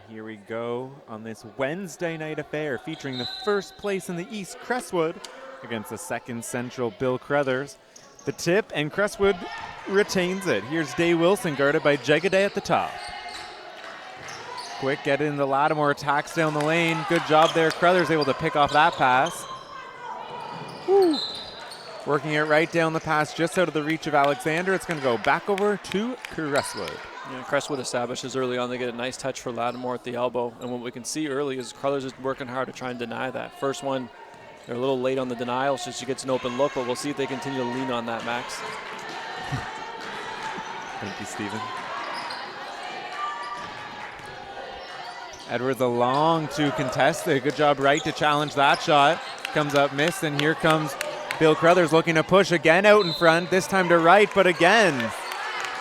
Here we go on this Wednesday night affair featuring the first place in the East, Crestwood, against the second Central, Bill Crothers. The tip, and Crestwood retains it. Here's Day Wilson, guarded by Jegaday at the top. Quick get into Lattimore, attacks down the lane. Good job there. Crothers able to pick off that pass. Woo. Working it right down the pass, just out of the reach of Alexander. It's going to go back over to Crestwood. Yeah, Crestwood establishes early on. They get a nice touch for Lattimore at the elbow. And what we can see early is Crothers is working hard to try and deny that. First one, they're a little late on the denial, so she gets an open look, but we'll see if they continue to lean on that, Max. Thank you, Stephen. Edwards along to contest it. Good job right to challenge that shot. Comes up missed, and here comes Bill Crothers looking to push again out in front, this time to right, but again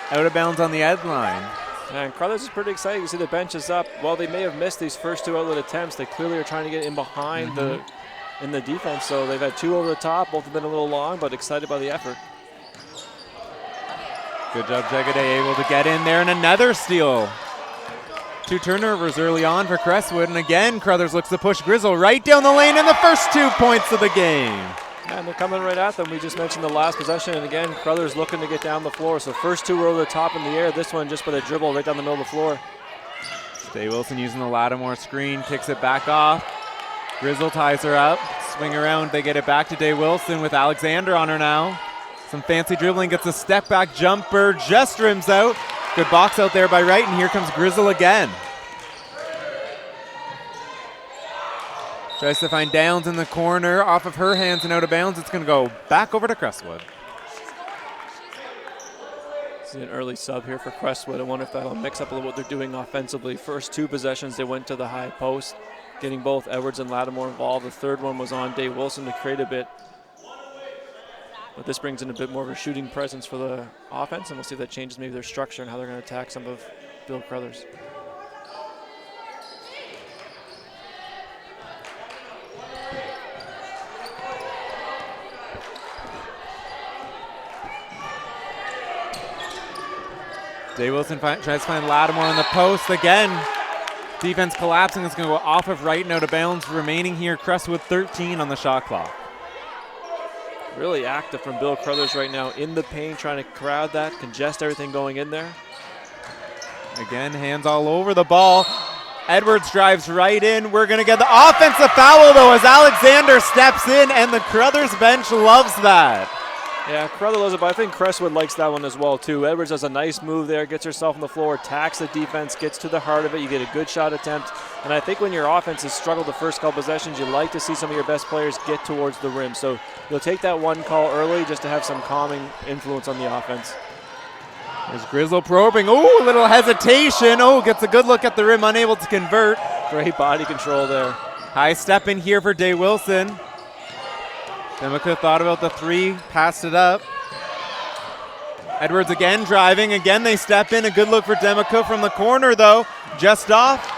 out of bounds on the edge line. And Crothers is pretty excited. You see the bench is up. While they may have missed these first two outlet attempts, they clearly are trying to get in behind in the defense. So they've had two over the top, both have been a little long, but excited by the effort. Good job, Jegaday able to get in there, and another steal. Two turnovers early on for Crestwood, and again Crothers looks to push Grizzle right down the lane, and the first 2 points of the game. And they're coming right at them. We just mentioned the last possession, and again, Crothers looking to get down the floor. So first two were over the top in the air. This one just with a dribble right down the middle of the floor. Day Wilson using the Lattimore screen, kicks it back off. Grizzle ties her up, swing around. They get it back to Day Wilson with Alexander on her now. Some fancy dribbling, gets a step back jumper, just rims out. Good box out there by Wright, and here comes Grizzle again. Tries to find Downs in the corner, off of her hands and out of bounds. It's going to go back over to Crestwood. See an early sub here for Crestwood. I wonder if that'll mix up a little what they're doing offensively. First two possessions, they went to the high post, getting both Edwards and Lattimore involved. The third one was on Day Wilson to create a bit. But this brings in a bit more of a shooting presence for the offense, and we'll see if that changes maybe their structure and how they're going to attack some of Bill Crothers. Day Wilson tries to find Lattimore on the post again. Defense collapsing. It's going to go off of Wright and out of bounds. Remaining here, Crestwood 13 on the shot clock. Really active from Bill Crothers right now in the paint, trying to crowd that, congest everything going in there. Again, hands all over the ball. Edwards drives right in. We're going to get the offensive foul, though, as Alexander steps in, and the Crothers bench loves that. Yeah, Crothers loves it, but I think Crestwood likes that one as well, too. Edwards does a nice move there, gets herself on the floor, attacks the defense, gets to the heart of it. You get a good shot attempt. And I think when your offense has struggled the first couple possessions, you like to see some of your best players get towards the rim. So you'll take that one call early just to have some calming influence on the offense. There's Grizzle probing. Oh, a little hesitation. Oh, gets a good look at the rim, unable to convert. Great body control there. High step in here for Day Wilson. Demica thought about the three, passed it up. Edwards again driving. Again, they step in. A good look for Demica from the corner, though. Just off.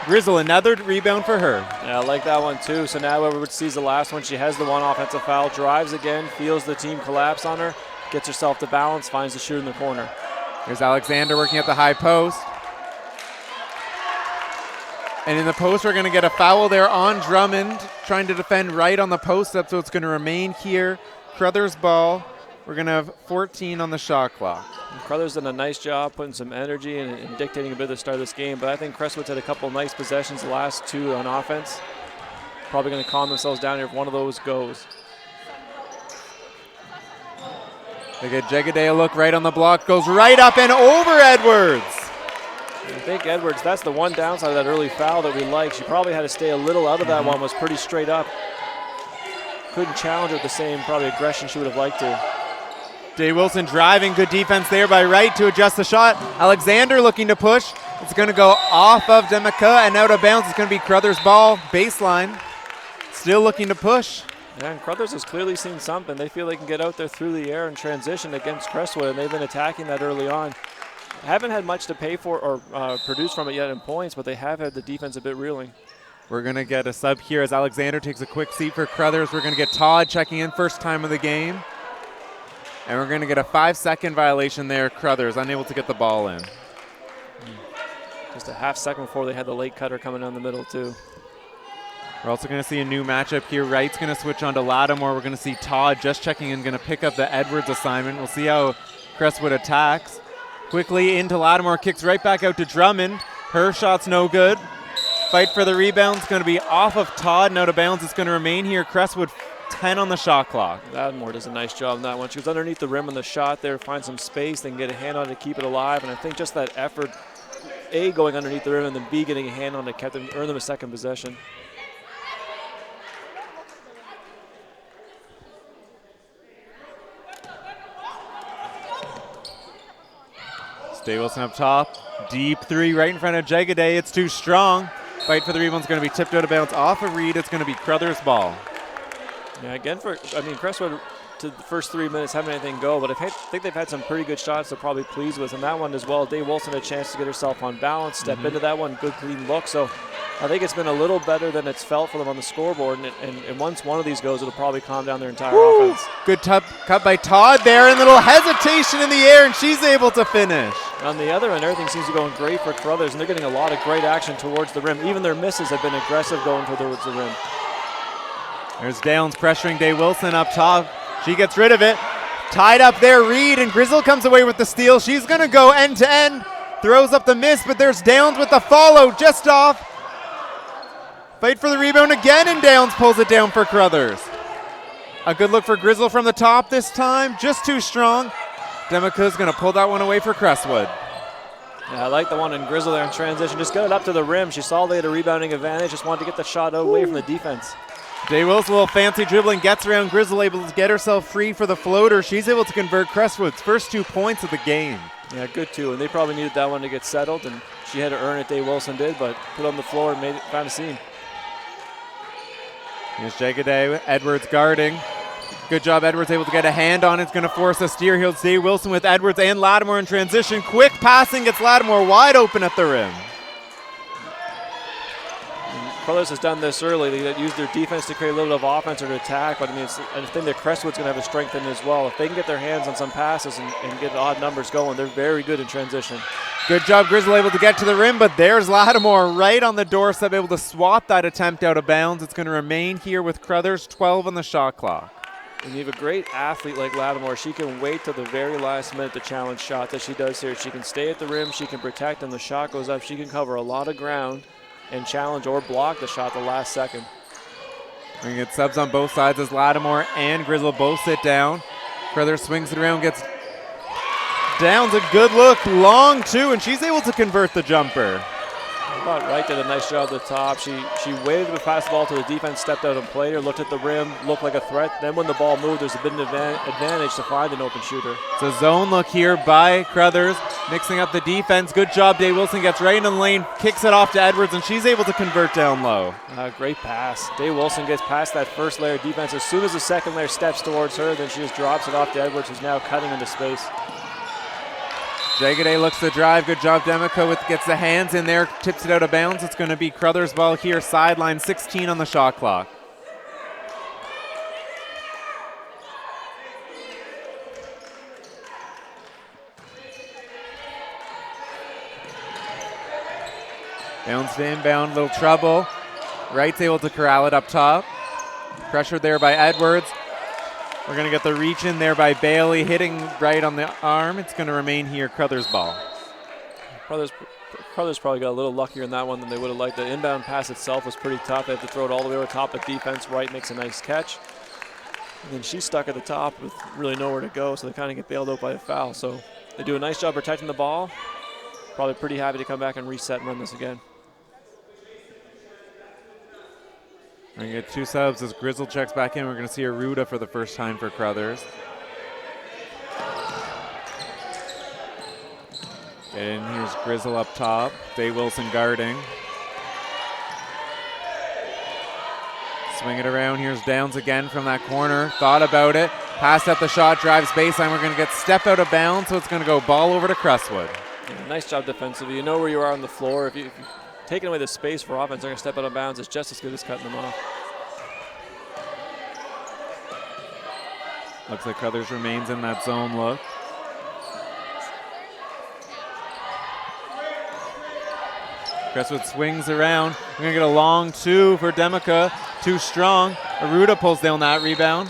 Grizzle, another rebound for her. Yeah, I like that one, too. So now Edwards sees the last one. She has the one offensive foul, drives again, feels the team collapse on her, gets herself to balance, finds the shooter in the corner. There's Alexander working at the high post. And in the post, we're going to get a foul there on Drummond, trying to defend right on the post up, so it's going to remain here. Crothers ball. We're going to have 14 on the shot clock. And Crothers done a nice job putting some energy and dictating a bit of the start of this game, but I think Crestwood's had a couple nice possessions, the last two on offense. Probably going to calm themselves down here if one of those goes. They get Jegaday a look right on the block, goes right up and over Edwards. I think Edwards, that's the one downside of that early foul that we like. She probably had to stay a little out of that one, was pretty straight up. Couldn't challenge her with the same probably aggression she would have liked to. Day Wilson driving, good defense there by Wright to adjust the shot. Alexander looking to push. It's going to go off of Demica and out of bounds. It's going to be Crothers' ball, baseline. Still looking to push. Yeah, and Crothers has clearly seen something. They feel they can get out there through the air and transition against Crestwood, and they've been attacking that early on. Haven't had much to pay for or produce from it yet in points, but they have had the defense a bit reeling. We're going to get a sub here as Alexander takes a quick seat for Crothers. We're going to get Todd checking in, first time of the game. And we're going to get a 5-second violation there. Crothers unable to get the ball in. Just a half second before they had the late cutter coming down the middle too. We're also going to see a new matchup here. Wright's going to switch on to Lattimore. We're going to see Todd just checking in, going to pick up the Edwards assignment. We'll see how Crestwood attacks. Quickly into Lattimore, kicks right back out to Drummond. Her shot's no good. Fight for the rebound. It's going to be off of Todd and out of bounds. It's going to remain here. Crestwood 10 on the shot clock. Lattimore does a nice job on that one. She was underneath the rim on the shot there, find some space, then get a hand on it to keep it alive. And I think just that effort, A, going underneath the rim, and then B, getting a hand on it, kept them, earned them a second possession. Day Wilson up top. Deep three right in front of Jagaday. It's too strong. Fight for the rebound's going to be tipped out of bounds off a read. It's going to be Crothers' ball. Yeah, again, Crestwood to the first 3 minutes haven't anything go, but I think they've had some pretty good shots they're probably pleased with. And that one as well, Dave Wilson had a chance to get herself on balance, step into that one, good clean look. So I think it's been a little better than it's felt for them on the scoreboard. And once one of these goes, it'll probably calm down their entire offense. Good cut by Todd there, and a little hesitation in the air, and she's able to finish. On the other end, everything seems to be going great for Crothers, and they're getting a lot of great action towards the rim. Even their misses have been aggressive going towards the rim. There's Downs pressuring Day Wilson up top. She gets rid of it. Tied up there, Reed, and Grizzle comes away with the steal. She's going to go end to end. Throws up the miss, but there's Downs with the follow just off. Fight for the rebound again, and Downs pulls it down for Crothers. A good look for Grizzle from the top this time. Just too strong. Demica's going to pull that one away for Crestwood. Yeah, I like the one in Grizzle there in transition. Just got it up to the rim. She saw they had a rebounding advantage. Just wanted to get the shot away from the defense. Day Wilson, a little fancy dribbling, gets around Grizzle, able to get herself free for the floater. She's able to convert Crestwood's first 2 points of the game. Yeah, good too. And they probably needed that one to get settled, and she had to earn it. Day Wilson did, but put it on the floor and found a seam. Here's Jagaday, Edwards guarding. Good job, Edwards able to get a hand on it. It's going to force a steer. Here's Day Wilson with Edwards and Lattimore in transition. Quick passing gets Lattimore wide open at the rim. Crothers has done this early. They used their defense to create a little bit of offense or to attack, but I think that Crestwood's going to have a strength in as well. If they can get their hands on some passes and get odd numbers going, they're very good in transition. Good job, Grizzle able to get to the rim, but there's Lattimore right on the doorstep, able to swat that attempt out of bounds. It's going to remain here with Crothers, 12 on the shot clock. When you have a great athlete like Lattimore, she can wait till the very last minute to challenge shot that she does here. She can stay at the rim, she can protect, and the shot goes up. She can cover a lot of ground and challenge or block the shot the last second. We can get subs on both sides as Lattimore and Grizzle both sit down. Crothers swings it around, gets Downs a good look, long too, and she's able to convert the jumper. I thought Wright did a nice job at the top. She waited to pass the ball to the defense, stepped out and played her, looked at the rim, looked like a threat. Then when the ball moved, there's a bit of an advantage to find an open shooter. It's a zone look here by Crothers, mixing up the defense. Good job, Day Wilson gets right in the lane, kicks it off to Edwards, and she's able to convert down low. Great pass. Day Wilson gets past that first layer of defense. As soon as the second layer steps towards her, then she just drops it off to Edwards, who's now cutting into space. Jagaday looks to drive. Good job, Demica gets the hands in there, tips it out of bounds. It's going to be Crothers' ball here, sideline, 16 on the shot clock. Bounce to inbound, little trouble. Wright's able to corral it up top. Pressured there by Edwards. We're going to get the reach in there by Bailey, hitting right on the arm. It's going to remain here, Crothers' ball. Crothers probably got a little luckier in that one than they would have liked. The inbound pass itself was pretty tough. They had to throw it all the way over top of defense. Wright makes a nice catch. And then she's stuck at the top with really nowhere to go, so they kind of get bailed out by a foul. So they do a nice job protecting the ball. Probably pretty happy to come back and reset and run this again. We're going to get two subs as Grizzle checks back in. We're going to see Aruda for the first time for Crothers. And here's Grizzle up top. Day Wilson guarding. Swing it around. Here's Downs again from that corner. Thought about it. Passed up the shot. Drives baseline. We're going to get step out of bounds, so it's going to go ball over to Crestwood. Yeah, nice job defensively. You know where you are on the floor. If you're taking away the space for offense, they're going to step out of bounds. It's just as good as cutting them off. Looks like Crothers remains in that zone look. Crestwood swings around. We're going to get a long two for Demica. Too strong. Aruda pulls down that rebound.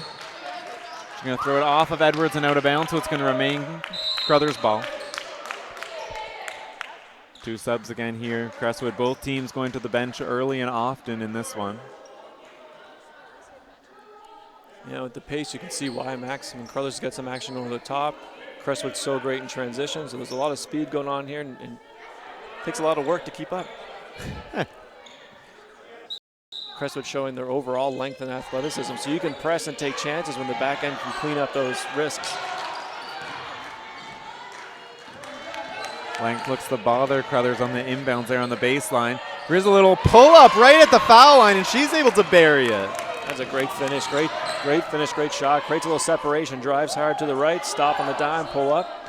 She's going to throw it off of Edwards and out of bounds, so it's going to remain Crothers' ball. 2 subs again here. Crestwood, both teams going to the bench early and often in this one. You know, at the pace, you can see why Max. I mean, Crothers got some action over the top. Crestwood's so great in transition, so there's a lot of speed going on here, and takes a lot of work to keep up. Crestwood showing their overall length and athleticism, so you can press and take chances when the back end can clean up those risks. Length looks to bother Crothers on the inbounds there on the baseline. There's a little pull-up right at the foul line, and she's able to bury it. That's a great finish, great finish, great shot. Creates a little separation, drives hard to the right, stop on the dime, pull up.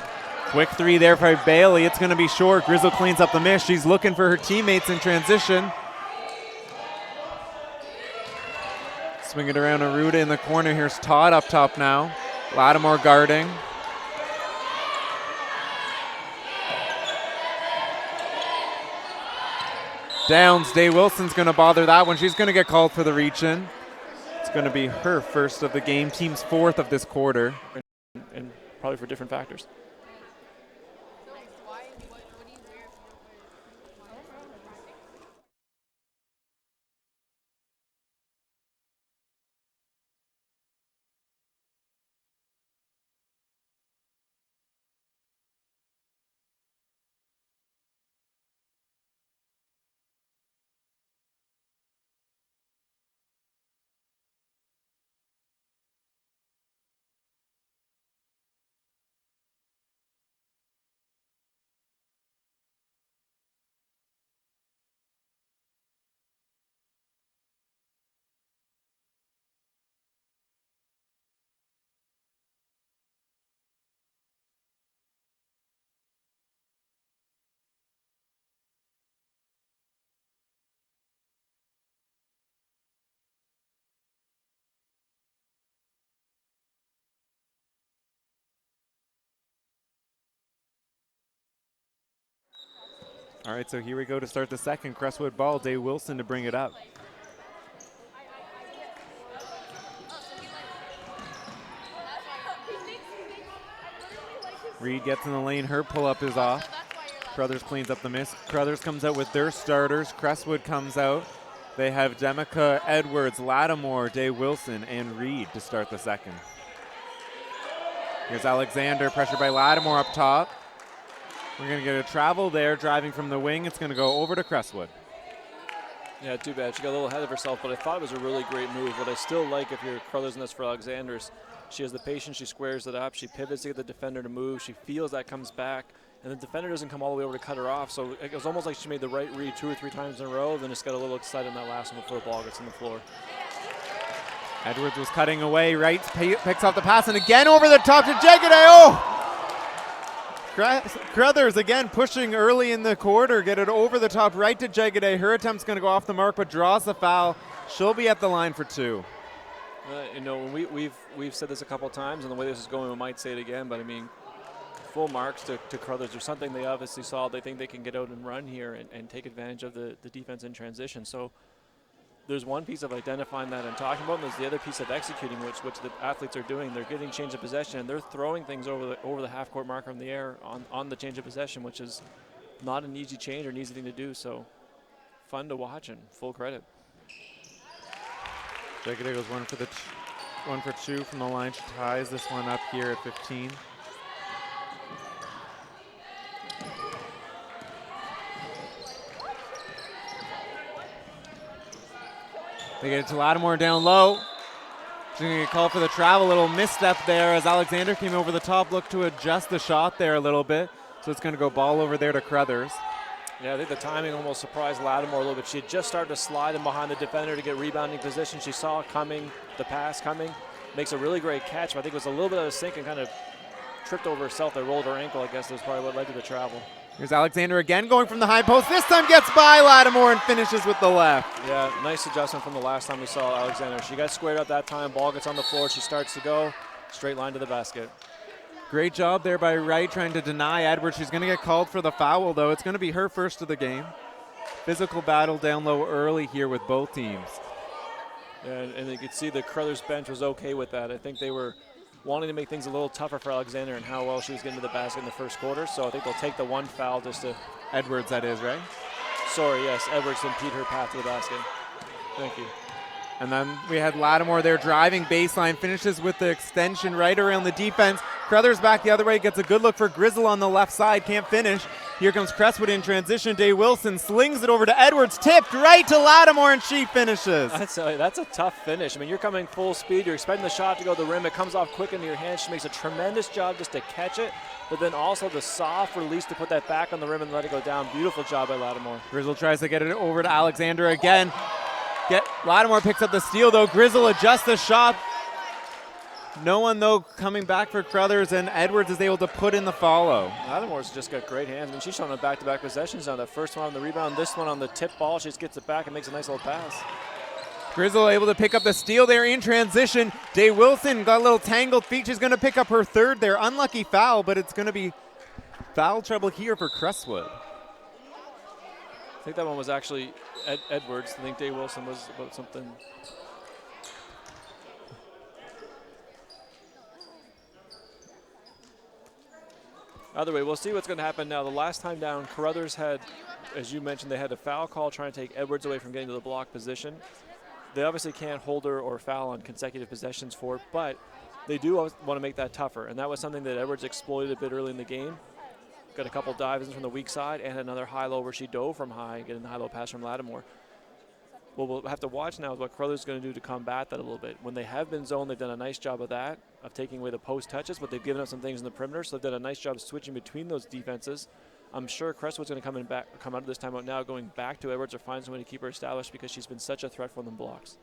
Quick three there for Bailey. It's going to be short. Grizzle cleans up the miss. She's looking for her teammates in transition. Swing it around Aruda in the corner. Here's Todd up top now. Lattimore guarding. Downs. Day Wilson's going to bother that one. She's going to get called for the reach-in. It's going to be her first of the game. Team's 4th of this quarter. And probably for different factors. All right, so here we go to start the second. Crestwood ball. Day Wilson to bring it up. Reed gets in the lane. Her pull-up is off. Crothers cleans up the miss. Crothers comes out with their starters. Crestwood comes out. They have Demica, Edwards, Lattimore, Day Wilson, and Reed to start the second. Here's Alexander, pressured by Lattimore up top. We're going to get a travel there, driving from the wing. It's going to go over to Crestwood. Yeah, too bad. She got a little ahead of herself, but I thought it was a really great move. What I still like if you're Crothers, and that's for Alexander's, she has the patience, she squares it up, she pivots to get the defender to move, she feels that comes back, and the defender doesn't come all the way over to cut her off. So it was almost like she made the right read 2 or 3 times in a row, then just got a little excited in that last one before the ball gets on the floor. Edwards was cutting away. Wright picks off the pass, and again over the top to Jegede. Oh! Crothers again pushing early in the quarter, get it over the top right to Jegede. Her attempt's going to go off the mark, but draws the foul. She'll be at the line for 2. You know, we've said this a couple times, and the way this is going, we might say it again, but I mean, full marks to Crothers. There's something they obviously saw. They think they can get out and run here and take advantage of the defense in transition. So there's one piece of identifying that and talking about, and there's the other piece of executing, which the athletes are doing. They're getting change of possession, and they're throwing things over the half-court marker in the air on the change of possession, which is not an easy change or an easy thing to do. So fun to watch and full credit. Jegede goes 1 for 2 from the line. She ties this one up here at 15. They get it to Lattimore down low. She's going to get called for the travel. Little misstep there as Alexander came over the top, looked to adjust the shot there a little bit. So it's going to go ball over there to Crothers. Yeah, I think the timing almost surprised Lattimore a little bit. She had just started to slide in behind the defender to get rebounding position. She saw it coming, the pass coming. Makes a really great catch, but I think it was a little bit of a sink and kind of tripped over herself. They rolled her ankle, I guess. That's probably what led to the travel. Here's Alexander again going from the high post. This time gets by Lattimore and finishes with the left. Yeah, nice adjustment from the last time we saw Alexander. She got squared up that time. Ball gets on the floor. She starts to go. Straight line to the basket. Great job there by Wright trying to deny Edwards. She's going to get called for the foul, though. It's going to be her first of the game. physical battle down low early here with both teams. And you could see the Crothers bench was okay with that. I think they were wanting to make things a little tougher for Alexander and how well she was getting to the basket in the first quarter. So I think they'll take the one foul just to. Edwards, that is, right? Sorry, yes. Edwards impede her path to the basket. Thank you. And then we had Lattimore there driving baseline, finishes with the extension right around the defense. Crothers back the other way, gets a good look for Grizzle on the left side, can't finish. Here comes Crestwood in transition. Day Wilson slings it over to Edwards, tipped right to Lattimore, and she finishes. That's a tough finish. I mean, you're coming full speed. You're expecting the shot to go to the rim. It comes off quick into your hands. She makes a tremendous job just to catch it, but then also the soft release to put that back on the rim and let it go down. Beautiful job by Lattimore. Grizzle tries to get it over to Alexander again. Lattimore picks up the steal, though. Grizzle adjusts the shot. No one, though, coming back for Crothers, and Edwards is able to put in the follow. Lattimore's just got great hands. I mean, she's showing a back-to-back possessions now. That first one on the rebound, this one on the tip ball. She just gets it back and makes a nice little pass. Grizzle able to pick up the steal there in transition. Day Wilson got a little tangled feet. She's going to pick up her third there. Unlucky foul, but it's going to be foul trouble here for Crestwood. I think that one was actually Edwards. I think Day Wilson was about something. Either way, we'll see what's going to happen now. The last time down, Crothers had, as you mentioned, they had a foul call trying to take Edwards away from getting to the block position. They obviously can't hold her or foul on consecutive possessions for it, but they do want to make that tougher, and that was something that Edwards exploited a bit early in the game. Got a couple dives from the weak side and another high-low where she dove from high, getting the high-low pass from Lattimore. Well, we'll have to watch now what Crothers is going to do to combat that a little bit. When they have been zoned, they've done a nice job of that, of taking away the post touches, but they've given up some things in the perimeter, so they've done a nice job switching between those defenses. I'm sure Crestwood's going to come out of this timeout now, going back to Edwards or find some way to keep her established because she's been such a threat for them blocks.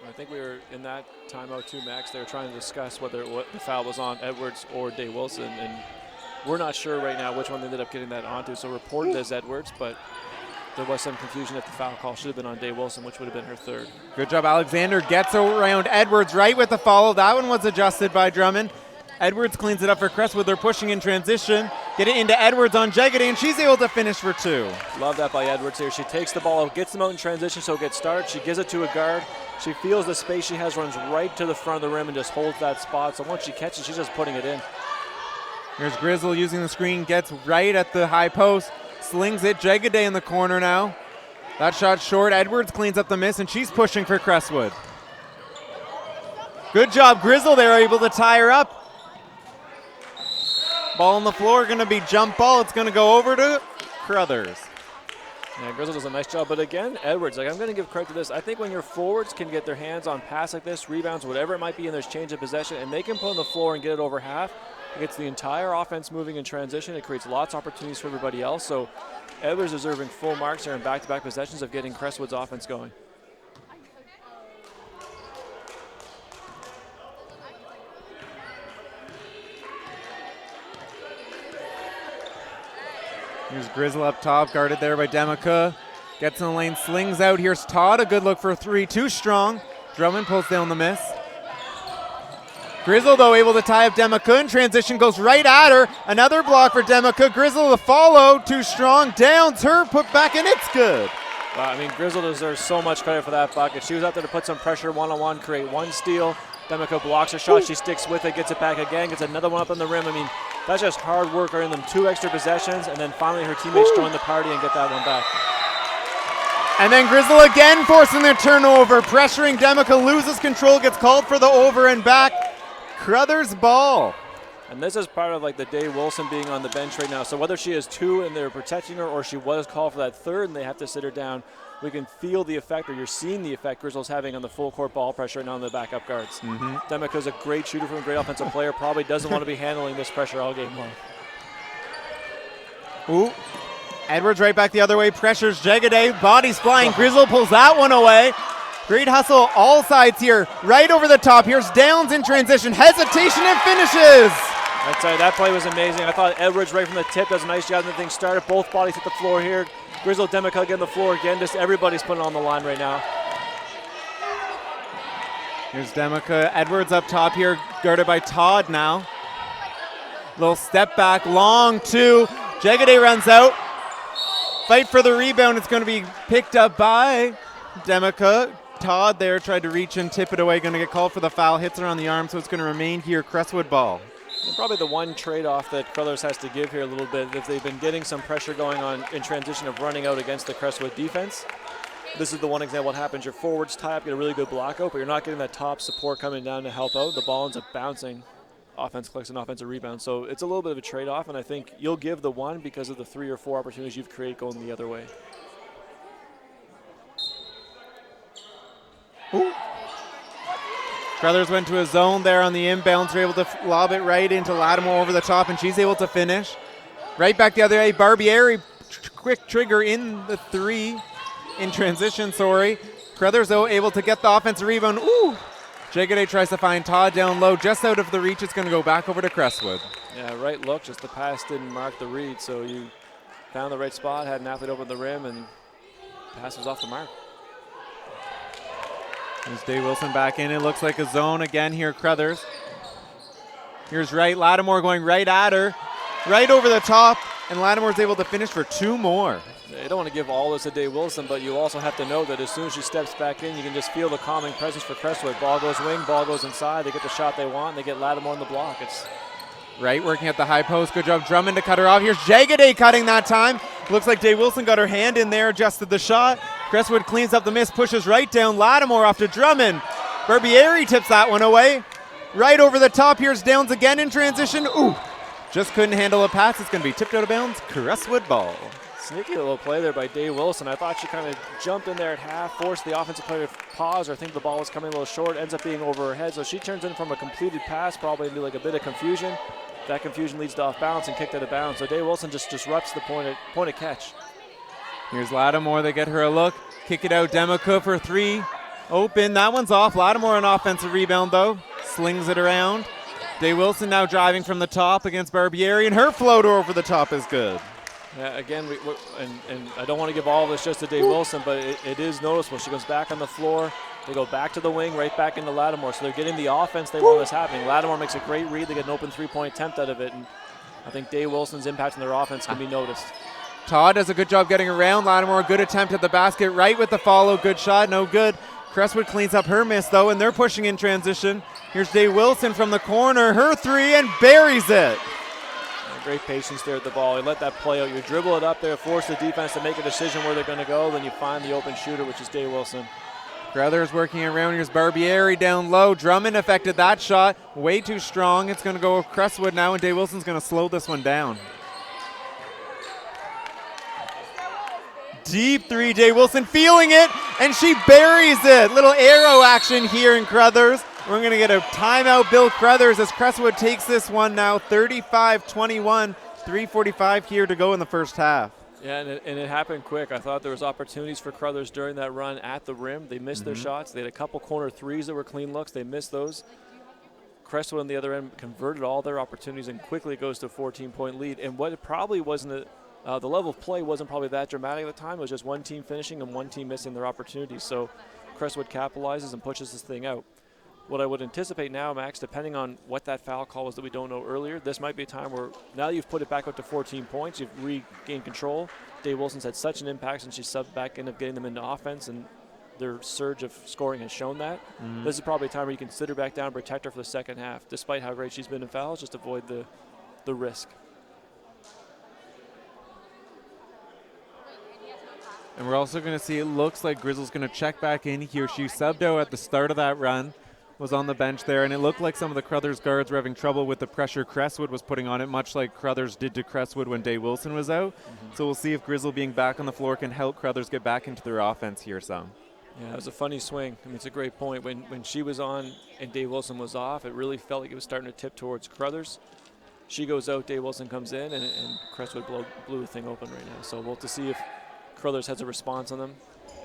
I think we were in that timeout too, Max. They were trying to discuss whether the foul was on Edwards or Day Wilson, and we're not sure right now which one they ended up getting that onto. So reported as Edwards, but there was some confusion if the foul call should have been on Day Wilson, which would have been her third. Good job. Alexander gets around Edwards right with the follow. That one was adjusted by Drummond. Edwards cleans it up for Crestwood. They're pushing in transition. Get it into Edwards on Jegede, and she's able to finish for two. Love that by Edwards here. She takes the ball, gets them out in transition so it gets started. She gives it to a guard. She feels the space she has, runs right to the front of the rim and just holds that spot. So once she catches, she's just putting it in. Here's Grizzle using the screen, gets right at the high post, slings it. Jegede in the corner now. That shot short. Edwards cleans up the miss, and she's pushing for Crestwood. Good job, Grizzle. They're able to tie her up. Ball on the floor, going to be jump ball. It's going to go over to Crothers. Yeah, Grizzle does a nice job, but again, Edwards, I'm going to give credit to this. I think when your forwards can get their hands on pass like this, rebounds, whatever it might be, and there's change of possession, and they can put on the floor and get it over half, it gets the entire offense moving in transition. It creates lots of opportunities for everybody else. So Edwards deserving full marks here in back-to-back possessions of getting Crestwood's offense going. Here's Grizzle up top, guarded there by Demika. Gets in the lane, slings out. Here's Todd, a good look for a three, too strong. Drummond pulls down the miss. Grizzle, though, able to tie up Demika in transition, goes right at her. Another block for Demika. Grizzle, the follow, too strong, downs her, put back, and it's good. Wow, I mean, Grizzle deserves so much credit for that bucket. She was out there to put some pressure one-on-one, create one steal. Demika blocks her shot, she sticks with it, gets it back again, gets another one up on the rim. I mean, that's just hard work, earning them 2 extra possessions, and then finally her teammates join the party and get that one back. And then Grizzle again forcing their turnover, pressuring Demica, loses control, gets called for the over and back. Crothers ball. And this is part of like the Day Wilson being on the bench right now. So whether she has 2 and they're protecting her, or she was called for that 3rd and they have to sit her down, we can feel the effect, or you're seeing the effect Grizzle's having on the full court ball pressure right now on the backup guards. Demica's a great shooter from a great offensive player, probably doesn't want to be handling this pressure all game long. Ooh. Edwards right back the other way, pressures Jagaday, bodies flying, Grizzle pulls that one away. Great hustle, all sides here, right over the top. Here's Downs in transition, hesitation and finishes. I'd say that play was amazing. I thought Edwards right from the tip does a nice job. The thing started, both bodies hit the floor here. Grizzle, Demica getting the floor again, just everybody's putting on the line right now. Here's Demica, Edwards up top here, guarded by Todd now. Little step back, long 2. Jagaday runs out. Fight for the rebound. It's going to be picked up by Demica. Todd there tried to reach and tip it away. Going to get called for the foul. Hits her on the arm, so it's going to remain here. Crestwood ball. And probably the one trade-off that Crothers has to give here a little bit, if they've been getting some pressure going on in transition of running out against the Crestwood defense, this is the one example what happens. Your forwards tie up, get a really good block out, but you're not getting that top support coming down to help out. The ball ends up bouncing. Offense clicks and offensive rebound. So it's a little bit of a trade-off, and I think you'll give the 1 because of the 3 or 4 opportunities you've created going the other way. Ooh. Crothers went to a zone there on the inbounds. They're able to lob it right into Lattimore over the top, and she's able to finish. Right back the other way, Barbieri, quick trigger in the 3 in transition, sorry. Crothers, though, able to get the offensive rebound. Ooh! Jagaday tries to find Todd down low, just out of the reach. It's going to go back over to Crestwood. Yeah, right look, just the pass didn't mark the read, so you found the right spot, had an athlete over the rim, and pass was off the mark. There's Day Wilson back in. It looks like a zone again here, Crothers. Here's right, Lattimore going right at her, right over the top, and Lattimore's able to finish for 2 more. You don't want to give all this to Day Wilson, but you also have to know that as soon as she steps back in, you can just feel the calming presence for Crestwood. Ball goes wing, ball goes inside. They get the shot they want. They get Lattimore on the block. It's right, working at the high post. Good job, Drummond to cut her off. Here's Jagaday cutting that time. Looks like Day Wilson got her hand in there, adjusted the shot. Crestwood cleans up the miss, pushes right down. Lattimore off to Drummond. Barbieri tips that one away. Right over the top. Here's Downs again in transition. Ooh, just couldn't handle a pass. It's going to be tipped out of bounds. Crestwood ball. sneaky little play there by Day Wilson. I thought she kind of jumped in there at half, forced the offensive player to pause or think the ball was coming a little short, ends up being over her head. So she turns in from a completed pass, probably into like a bit of confusion. That confusion leads to off balance and kicked out of bounds. So Day Wilson just disrupts the point of catch. Here's Lattimore. They get her a look. Kick it out. Demica for three. Open. That one's off. Lattimore an offensive rebound, though. Slings it around. Day Wilson now driving from the top against Barbieri, and her floater over the top is good. Yeah, again, and I don't want to give all this just to Dave Wilson, but it is noticeable. She goes back on the floor. They go back to the wing, right back into Lattimore. So they're getting the offense they want this happening. Lattimore makes a great read. They get an open three-point attempt out of it, and I think Dave Wilson's impact on their offense can be noticed. Todd does a good job getting around Lattimore. Good attempt at the basket, right with the follow. Good shot, no good. Crestwood cleans up her miss, though, and they're pushing in transition. Here's Dave Wilson from the corner. Her three, and buries it. Great patience there at the ball. You let that play out. You dribble it up there, force the defense to make a decision where they're going to go. Then you find the open shooter, which is Dave Wilson. Crothers working around. Here's Barbieri down low. Drummond affected that shot. Way too strong. It's going to go with Crestwood now, and Dave Wilson's going to slow this one down. Deep three, Dave Wilson feeling it, and she buries it. Little arrow action here in Crothers. We're going to get a timeout, Bill Crothers, as Crestwood takes this one now, 35-21, 3:45 here to go in the first half. Yeah, and it happened quick. I thought there was opportunities for Crothers during that run at the rim. They missed their shots. They had a couple corner threes that were clean looks. They missed those. Crestwood on the other end converted all their opportunities and quickly goes to a 14-point lead. And what it probably wasn't the level of play wasn't probably that dramatic at the time. It was just one team finishing and one team missing their opportunities. So Crestwood capitalizes and pushes this thing out. What I would anticipate now, Max, depending on what that foul call was that we don't know earlier, this might be a time where now you've put it back up to 14 points, you've regained control. Dave Wilson's had such an impact since she subbed back in of getting them into offense, and their surge of scoring has shown that. This is probably a time where you can sit her back down and protect her for the second half, despite how great she's been in fouls, just avoid the risk. And we're also going to see, it looks like Grizzle's going to check back in here. She subbed out at the start of that run, was on the bench there, and it looked like some of the Crothers guards were having trouble with the pressure Crestwood was putting on it, much like Crothers did to Crestwood when Day Wilson was out. So we'll see if Grizzle being back on the floor can help Crothers get back into their offense here some. Yeah, it was a funny swing. I mean, it's a great point. When she was on and Dave Wilson was off, it really felt like it was starting to tip towards Crothers. She goes out, Dave Wilson comes in, and Crestwood blew the thing open right now. So we'll have to see if Crothers has a response on them.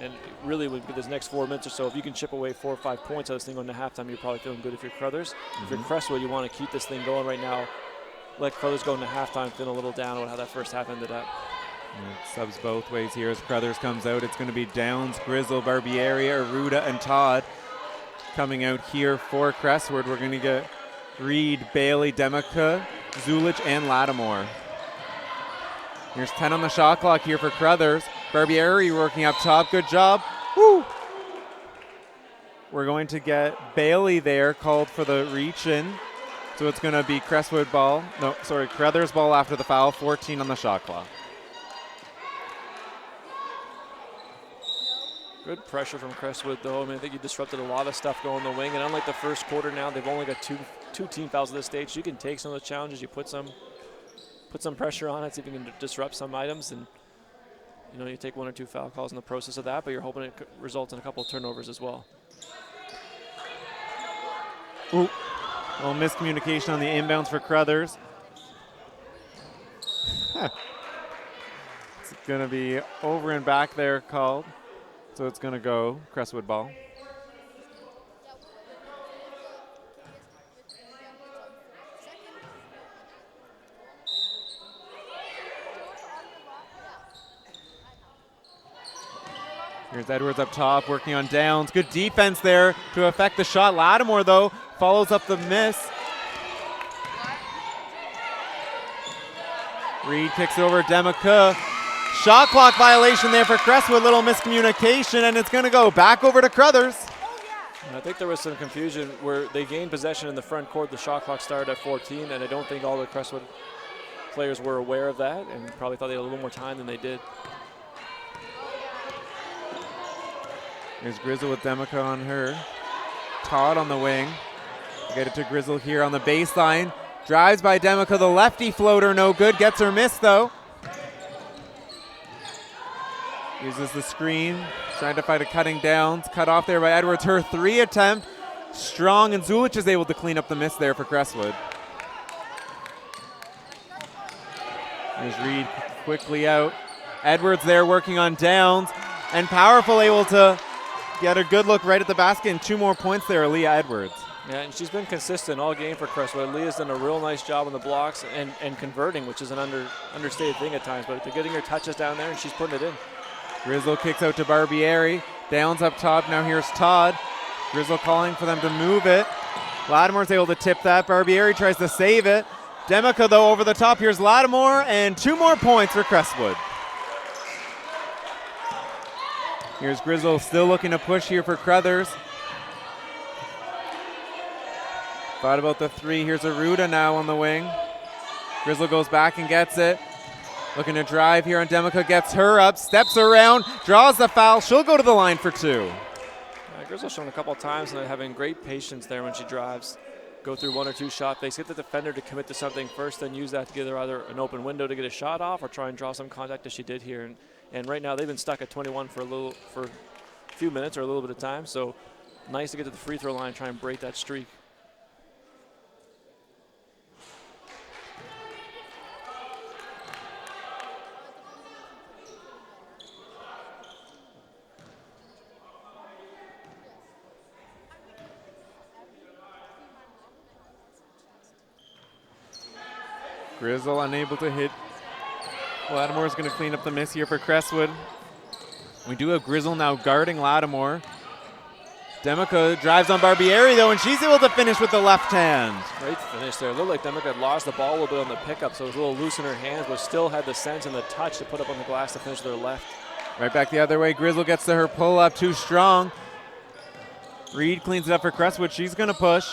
And really, with this next 4 minutes or so, if you can chip away 4 or 5 points out of this thing going to halftime, you're probably feeling good if you're Crothers. If you're Crestwood, you want to keep this thing going right now. Let Crothers go into halftime, feeling a little down on how that first half ended up. Subs both ways here as Crothers comes out. It's going to be Downs, Grizzle, Barbieri, Aruda, and Todd coming out here for Crestwood. We're going to get Reed, Bailey, Demica, Zulich, and Lattimore. Here's 10 on the shot clock here for Crothers. Barbieri working up top. Good job. Woo! We're going to get Bailey there called for the reach in. So it's going to be Crestwood ball. No, sorry, Crothers ball after the foul. 14 on the shot clock. Good pressure from Crestwood, though. I mean, I think he disrupted a lot of stuff going the wing. And unlike the first quarter now, they've only got two team fouls at this stage. You can take some of the challenges. You put some pressure on it, see if you can disrupt some items. And, you know, you take 1 or 2 foul calls in the process of that, but you're hoping it results in a couple of turnovers as well. Ooh. A little miscommunication on the inbounds for Crothers. It's going to be over and back there called. So it's going to go Crestwood ball. Here's Edwards up top, working on Downs. Good defense there to affect the shot. Lattimore, though, follows up the miss. Reed kicks it over Demica. Shot clock violation there for Crestwood. Little miscommunication, and it's going to go back over to Crothers. I think there was some confusion where they gained possession in the front court. The shot clock started at 14, and I don't think all the Crestwood players were aware of that and probably thought they had a little more time than they did. Here's Grizzle with Demica on her. Todd on the wing. Get it to Grizzle here on the baseline. Drives by Demica, the lefty floater, no good. Gets her miss, though. Uses the screen, trying to fight a cutting Downs. Cut off there by Edwards. Her 3 attempt. Strong, and Zulich is able to clean up the miss there for Crestwood. Here's Reed quickly out. Edwards there working on Downs. And Powerful able to get a good look right at the basket, and 2 more points there, Leah Edwards. Yeah, and she's been consistent all game for Crestwood. Leah's done a real nice job on the blocks and converting, which is an understated thing at times, but they're getting her touches down there, and she's putting it in. Grizzle kicks out to Barbieri. Downs up top. Now here's Todd. Grizzle calling for them to move it. Lattimore's able to tip that. Barbieri tries to save it. Demica, though, over the top. Here's Lattimore, and 2 more points for Crestwood. Here's Grizzle still looking to push here for Crothers. Thought about the 3. Here's Aruda now on the wing. Grizzle goes back and gets it. Looking to drive here on Demica, gets her up, steps around, draws the foul. She'll go to the line for 2. Grizzle's shown a couple of times and having great patience there when she drives. Go through 1 or 2 shot fakes, get the defender to commit to something first, then use that to give her either an open window to get a shot off or try and draw some contact as she did here. And right now they've been stuck at 21 for a few minutes or a little bit of time. So nice to get to the free throw line and try and break that streak. Grizzle unable to hit. Lattimore's going to clean up the miss here for Crestwood. We do have Grizzle now guarding Lattimore. Demica drives on Barbieri, though, and she's able to finish with the left hand. Great finish there. It looked like Demica had lost the ball a little bit on the pickup, so it was a little loose in her hands, but still had the sense and the touch to put up on the glass to finish with her left. Right back the other way. Grizzle gets to her pull-up, too strong. Reed cleans it up for Crestwood. She's going to push.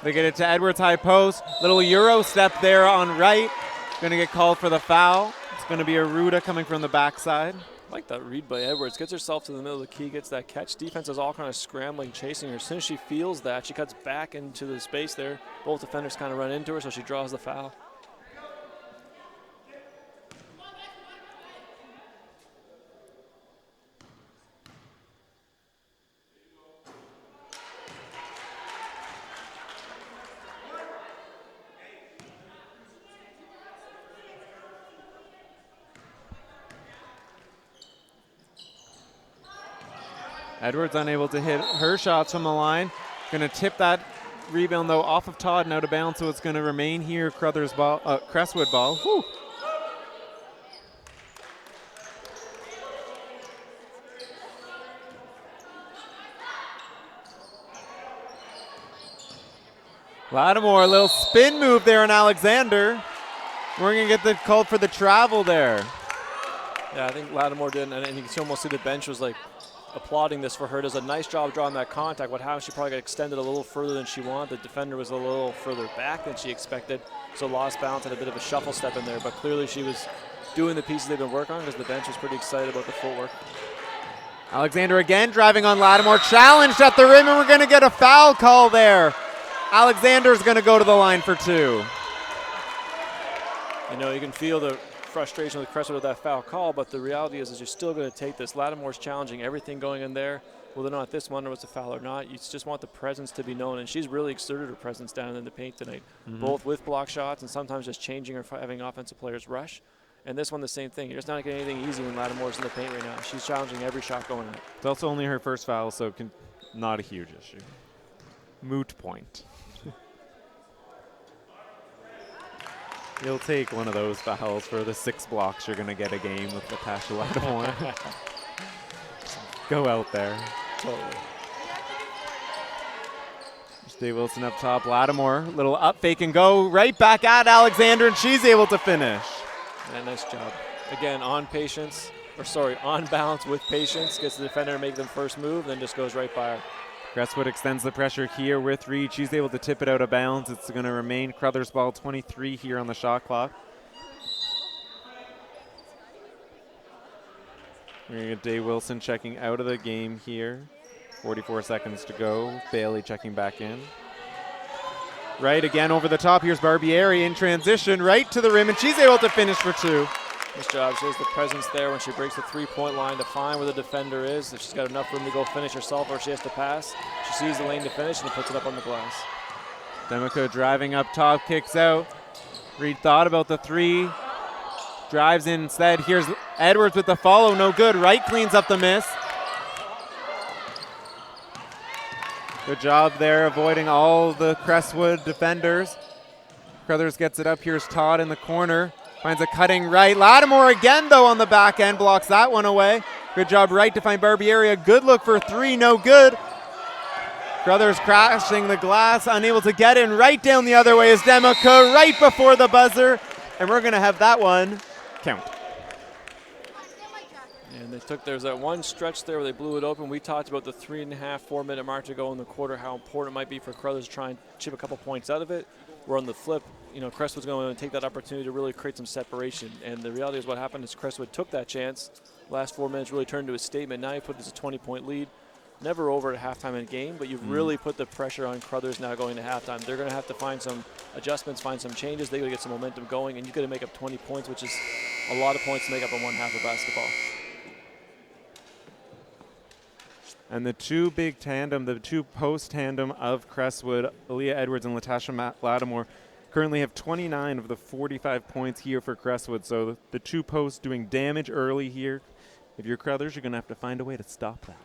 They get it to Edwards, high post. Little Euro step there on right. Going to get called for the foul. It's going to be Aruda coming from the backside. Like that read by Edwards. Gets herself to the middle of the key, gets that catch. Defense is all kind of scrambling, chasing her. As soon as she feels that, she cuts back into the space there. Both defenders kind of run into her, so she draws the foul. Edwards unable to hit her shots from the line. Going to tip that rebound, though, off of Todd and out of bounds, so it's going to remain here. Crothers ball, Crestwood ball. Whew. Lattimore, a little spin move there on Alexander. We're going to get the call for the travel there. Yeah, I think Lattimore did, and you can almost see the bench was like applauding this for her. Does a nice job drawing that contact. What happened, she probably got extended a little further than she wanted. The defender was a little further back than she expected, so lost balance and a bit of a shuffle step in there. But clearly she was doing the pieces they've been working on because the bench was pretty excited about the footwork. Alexander again driving on Lattimore, challenged at the rim, and we're going to get a foul call there. Alexander's going to go to the line for 2. You know, you can feel the frustration with Crestwood with that foul call, but the reality is you're still going to take this. Lattimore's challenging everything going in there. Whether or not this one was a foul or not, you just want the presence to be known, and she's really exerted her presence down in the paint tonight, both with block shots and sometimes just changing or having offensive players rush. And this one, the same thing. You're just not getting anything easy when Lattimore's in the paint right now. She's challenging every shot going in. It's also only her first foul, so not a huge issue. Moot point. You'll take one of those fouls for the 6 blocks you're going to get a game with Natasha Lattimore. Go out there. Totally. Dave Wilson up top. Lattimore, little up fake and go right back at Alexander, and she's able to finish. Yeah, nice job. Again, on balance with patience. Gets the defender to make them first move, then just goes right by her. Crestwood extends the pressure here with Reed. She's able to tip it out of bounds. It's going to remain Crothers ball, 23 here on the shot clock. We're going to get Dave Wilson checking out of the game here. 44 seconds to go. Bailey checking back in. Right again over the top. Here's Barbieri in transition right to the rim, and she's able to finish for 2. Nice job. She has the presence there when she breaks the three-point line to find where the defender is. If she's got enough room to go finish herself or she has to pass, she sees the lane to finish and puts it up on the glass. Demico driving up top, kicks out. Reed thought about the 3. Drives in instead. Here's Edwards with the follow. No good. Wright cleans up the miss. Good job there avoiding all the Crestwood defenders. Crothers gets it up. Here's Todd in the corner. Finds a cutting right. Lattimore again, though, on the back end. Blocks that one away. Good job right to find Barbieri. A good look for 3. No good. Crothers crashing the glass. Unable to get in. Right down the other way is Demico. Right before the buzzer. And we're going to have that one count. And there's that one stretch there where they blew it open. We talked about the 3.5, 4 minute mark to go in the quarter, how important it might be for Crothers to try and chip a couple points out of it. We're on the flip. You know, Crestwood's going to take that opportunity to really create some separation. And the reality is what happened is Crestwood took that chance. Last 4 minutes really turned to a statement. Now you put it as a 20-point lead. Never over at halftime in a game, but you've really put the pressure on Crothers now going to halftime. They're going to have to find some adjustments, find some changes. They got to get some momentum going, and you got to make up 20 points, which is a lot of points to make up in one half of basketball. And the two big tandem, the two post tandem of Crestwood, Aaliyah Edwards and Latasha Lattimore, currently have 29 of the 45 points here for Crestwood. So the two posts doing damage early here. If you're Crothers, you're going to have to find a way to stop that.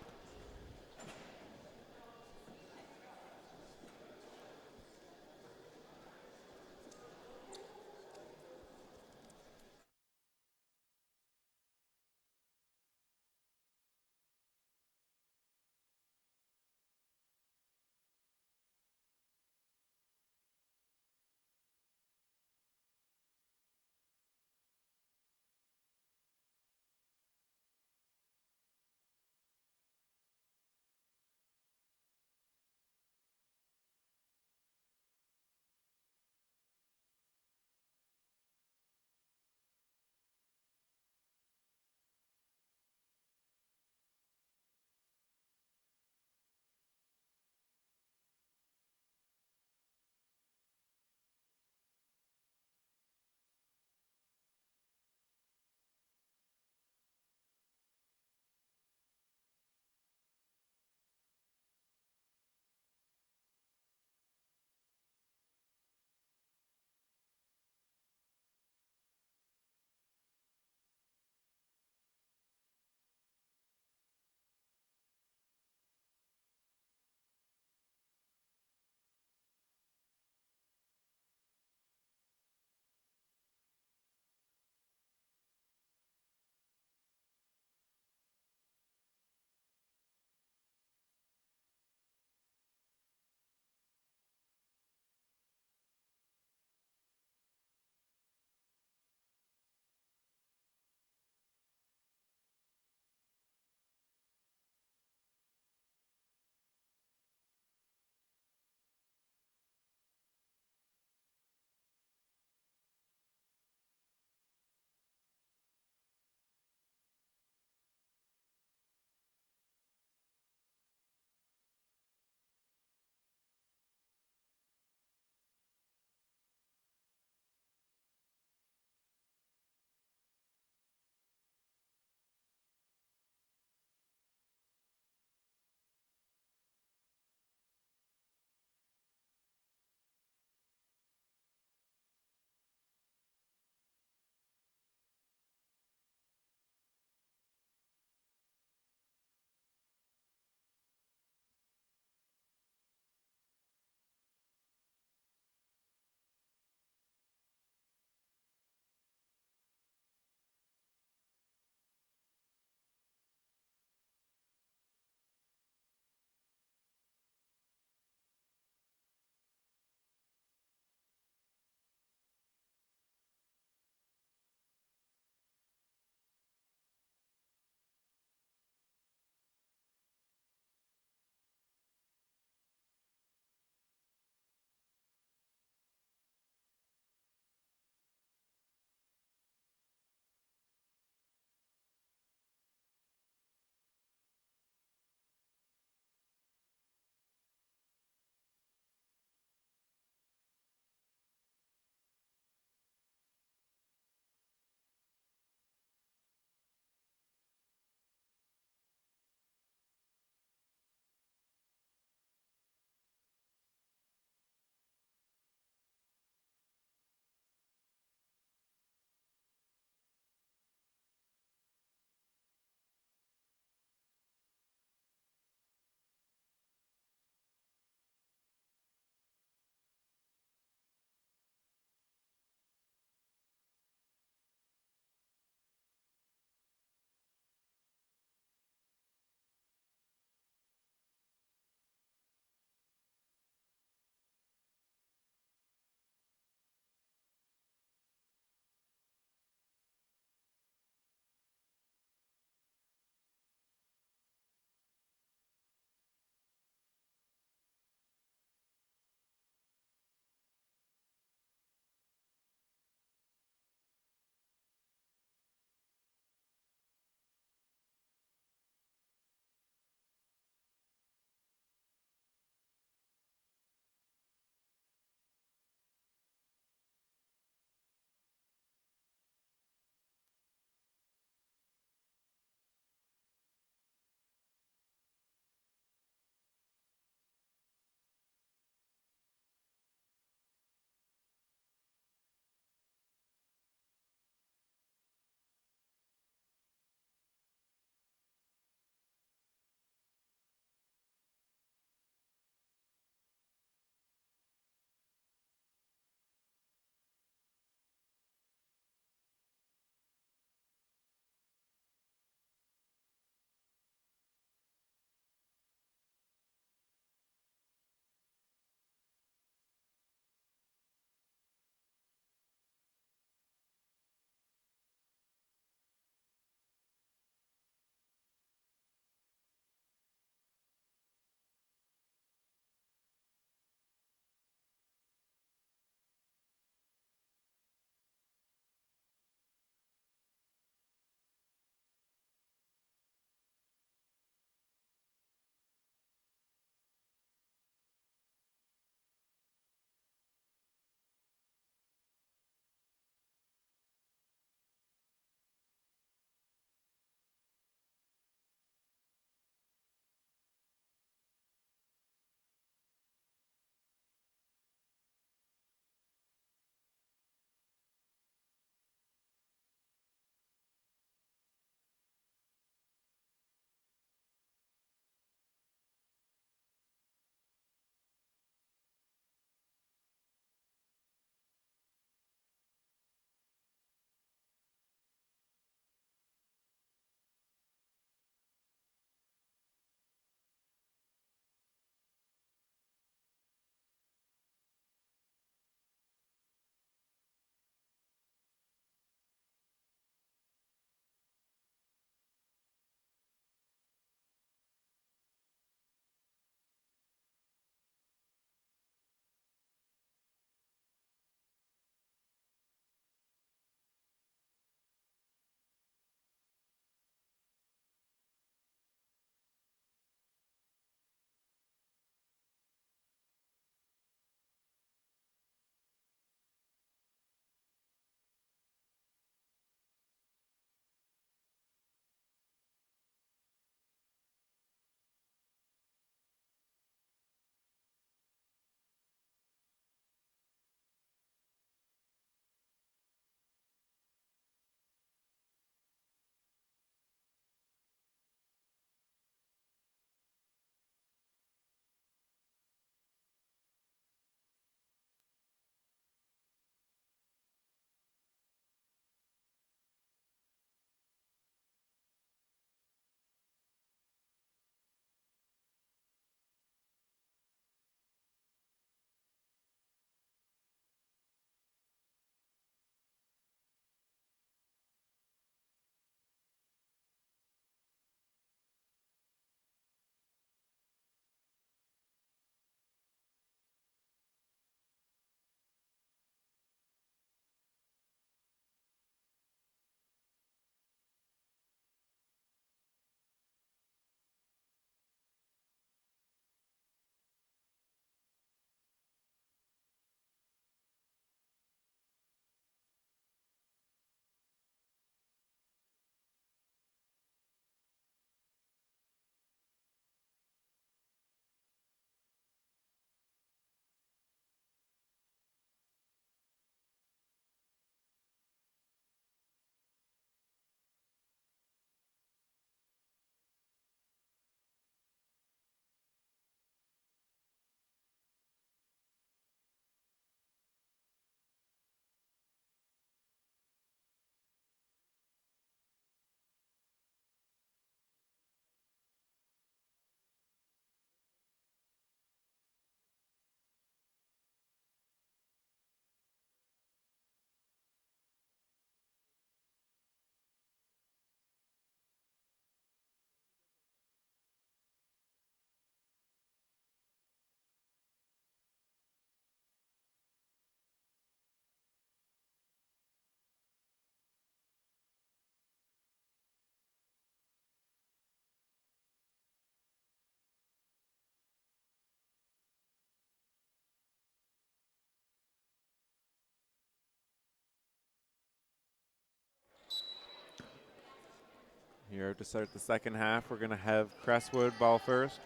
Here to start the second half, we're going to have Crestwood ball first.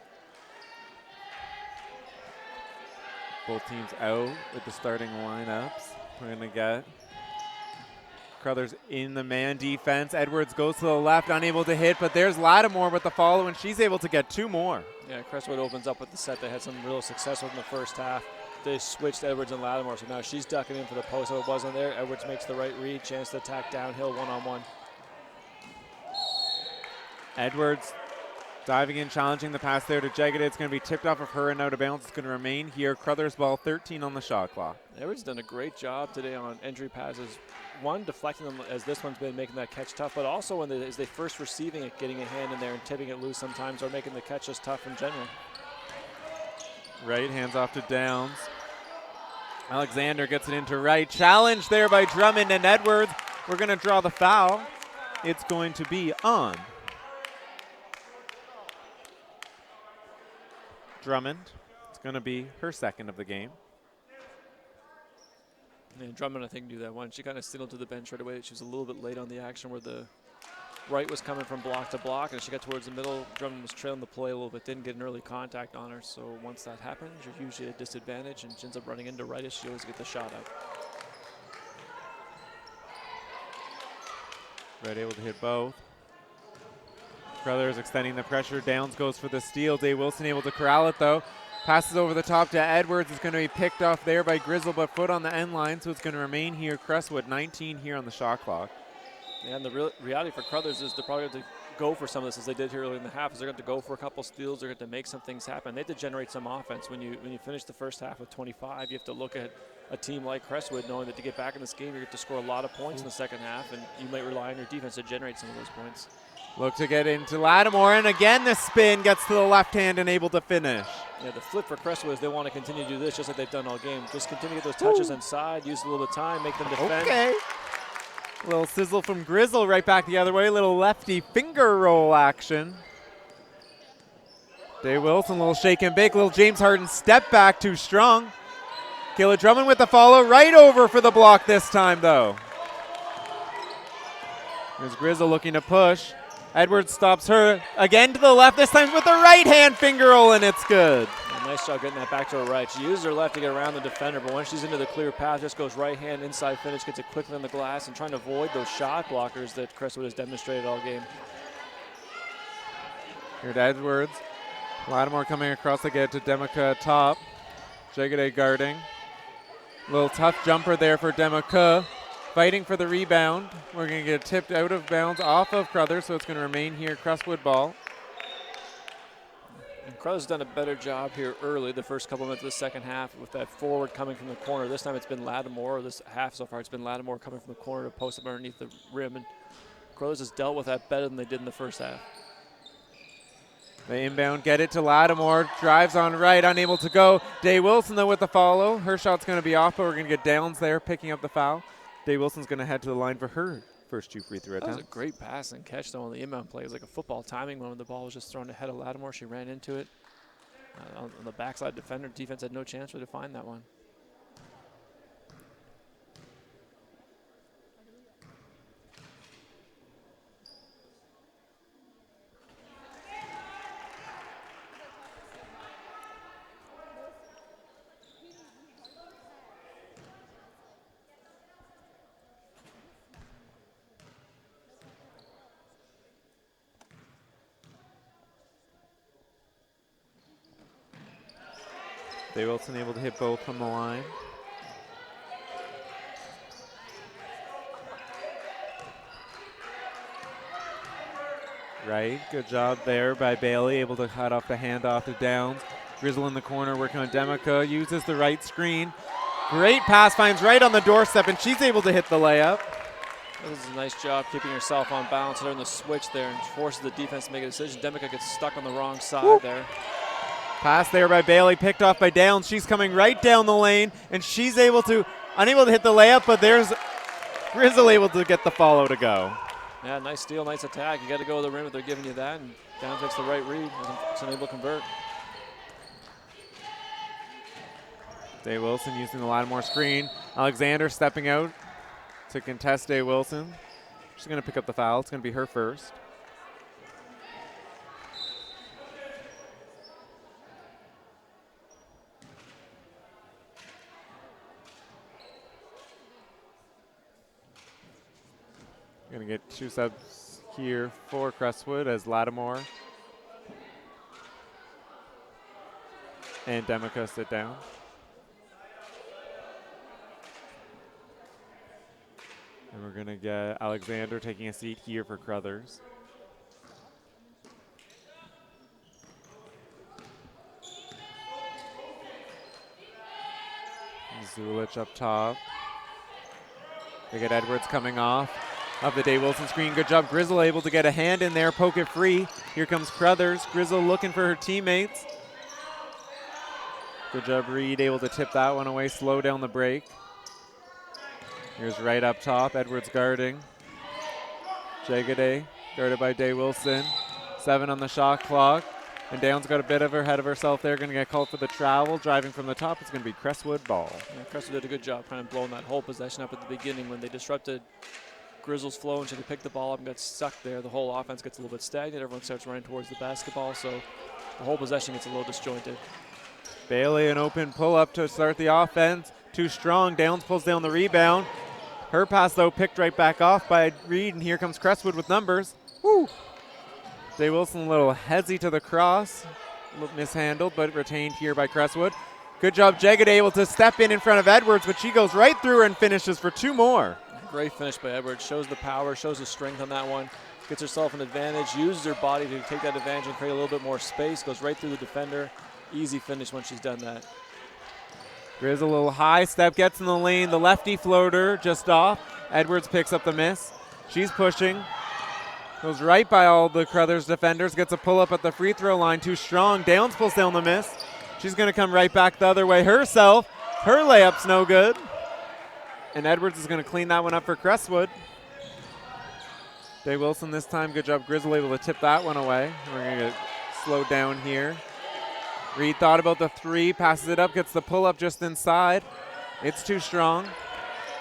Both teams out with the starting lineups. We're going to get Crothers in the man defense. Edwards goes to the left, unable to hit, but there's Lattimore with the follow, and she's able to get 2 more. Yeah, Crestwood opens up with the set they had some real success with in the first half. They switched Edwards and Lattimore, so now she's ducking in for the post. So it wasn't there. Edwards makes the right read, chance to attack downhill one-on-one. Edwards diving in, challenging the pass there to Jegede. It's going to be tipped off of her and out of bounds. It's going to remain here. Crothers ball, 13 on the shot clock. Edwards done a great job today on entry passes. One, deflecting them as this one's been, making that catch tough, but also when as they first receiving it, getting a hand in there and tipping it loose sometimes, or making the catch just tough in general. Right, hands off to Downs. Alexander gets it into right. Challenge there by Drummond and Edwards. We're going to draw the foul. It's going to be on Drummond. It's going to be her second of the game. And Drummond, I think, knew that one. She kind of signaled to the bench right away. She was a little bit late on the action where the right was coming from block to block, and she got towards the middle. Drummond was trailing the play a little bit, didn't get an early contact on her. So once that happens, you're usually at a disadvantage, and she ends up running into right as she always get the shot up. Right, able to hit both. Crothers extending the pressure. Downs goes for the steal. Day Wilson able to corral it, though. Passes over the top to Edwards. It's going to be picked off there by Grizzle, but foot on the end line, so it's going to remain here. Crestwood, 19 here on the shot clock. Yeah, and the reality for Crothers is they're probably going to go for some of this as they did here early in the half. Is they're going to go for a couple steals. They're going to make some things happen. They have to generate some offense. When you finish the first half with 25, you have to look at a team like Crestwood knowing that to get back in this game, you're going to score a lot of points in the second half, and you might rely on your defense to generate some of those points. Look to get into Lattimore, and again the spin gets to the left hand and able to finish. Yeah, the flip for Crestwood is they want to continue to do this just like they've done all game. Just continue to get those touches inside, use a little bit of time, make them defend. Okay. Little sizzle from Grizzle right back the other way. Little lefty finger roll action. Day Wilson, little shake and bake. Little James Harden step back too strong. Kayla Drummond with the follow. Right over for the block this time, though. There's Grizzle looking to push. Edwards stops her again to the left, this time with the right hand finger roll, and it's good. Yeah, nice job getting that back to her right. She used her left to get around the defender, but once she's into the clear path, just goes right hand inside finish, gets it quickly on the glass, and trying to avoid those shot blockers that Crestwood has demonstrated all game. Here to Edwards. Lattimore coming across to get to Demica top. Jegede guarding. Little tough jumper there for Demica. Fighting for the rebound. We're going to get tipped out of bounds off of Crothers, so it's going to remain here. Crestwood ball. And Crothers has done a better job here early, the first couple minutes of the second half, with that forward coming from the corner. This time it's been Lattimore. This half so far, it's been Lattimore coming from the corner to post up underneath the rim. And Crothers has dealt with that better than they did in the first half. They inbound, get it to Lattimore. Drives on right, unable to go. Day Wilson, though, with the follow. Her shot's going to be off, but we're going to get Downs there picking up the foul. Day Wilson's going to head to the line for her first 2 free throw attempts. That was a great pass and catch, though, on the inbound play. It was like a football timing one when the ball was just thrown ahead of Lattimore. She ran into it. On the backside defender, defense had no chance really to find that one. Day Wilson able to hit both from the line. Right, good job there by Bailey, able to cut off the handoff to Downs. Grizzle in the corner working on Demica, uses the right screen. Great pass, finds right on the doorstep, and she's able to hit the layup. This is a nice job keeping herself on balance there in the switch there and forces the defense to make a decision. Demica gets stuck on the wrong side there. Pass there by Bailey, picked off by Downs. She's coming right down the lane, and she's unable to hit the layup, but there's Grizzle able to get the follow to go. Yeah, nice steal, nice attack. You got to go to the rim if they're giving you that, and Downs makes the right read. It's unable to convert. Day Wilson using the Lattimore screen. Alexander stepping out to contest Day Wilson. She's going to pick up the foul. It's going to be her first. Going to get 2 subs here for Crestwood as Lattimore and Demica sit down. And we're going to get Alexander taking a seat here for Crothers. Zulich up top. They get Edwards coming off of the Day Wilson screen. Good job, Grizzle able to get a hand in there, poke it free. Here comes Crothers. Grizzle looking for her teammates. Good job, Reed, able to tip that one away, slow down the break. Here's right up top, Edwards guarding. Jagaday guarded by Day Wilson. 7 on the shot clock. And Down's got a bit of her head of herself there. Going to get called for the travel. Driving from the top, it's going to be Crestwood ball. Yeah, Crestwood did a good job kind of blowing that whole possession up at the beginning when they disrupted Grizzle's flow and she could pick the ball up and got stuck there. The whole offense gets a little bit stagnant. Everyone starts running towards the basketball, so the whole possession gets a little disjointed. Bailey an open pull-up to start the offense. Too strong. Downs pulls down the rebound. Her pass, though, picked right back off by Reed, and here comes Crestwood with numbers. Woo! Day Wilson a little headsy to the cross. Mishandled, but retained here by Crestwood. Good job, Jagaday able to step in front of Edwards, but she goes right through her and finishes for 2 more. Great finish by Edwards. Shows the power, shows the strength on that one. Gets herself an advantage, uses her body to take that advantage and create a little bit more space. Goes right through the defender. Easy finish when she's done that. Grizz a little high step, gets in the lane. The lefty floater just off. Edwards picks up the miss. She's pushing. Goes right by all the Crothers defenders. Gets a pull-up at the free throw line. Too strong. Downs pulls down the miss. She's going to come right back the other way herself. Her layup's no good. And Edwards is going to clean that one up for Crestwood. Day Wilson this time. Good job, Grizzle, able to tip that one away. We're going to get slowed down here. Reed thought about the 3, passes it up, gets the pull-up just inside. It's too strong.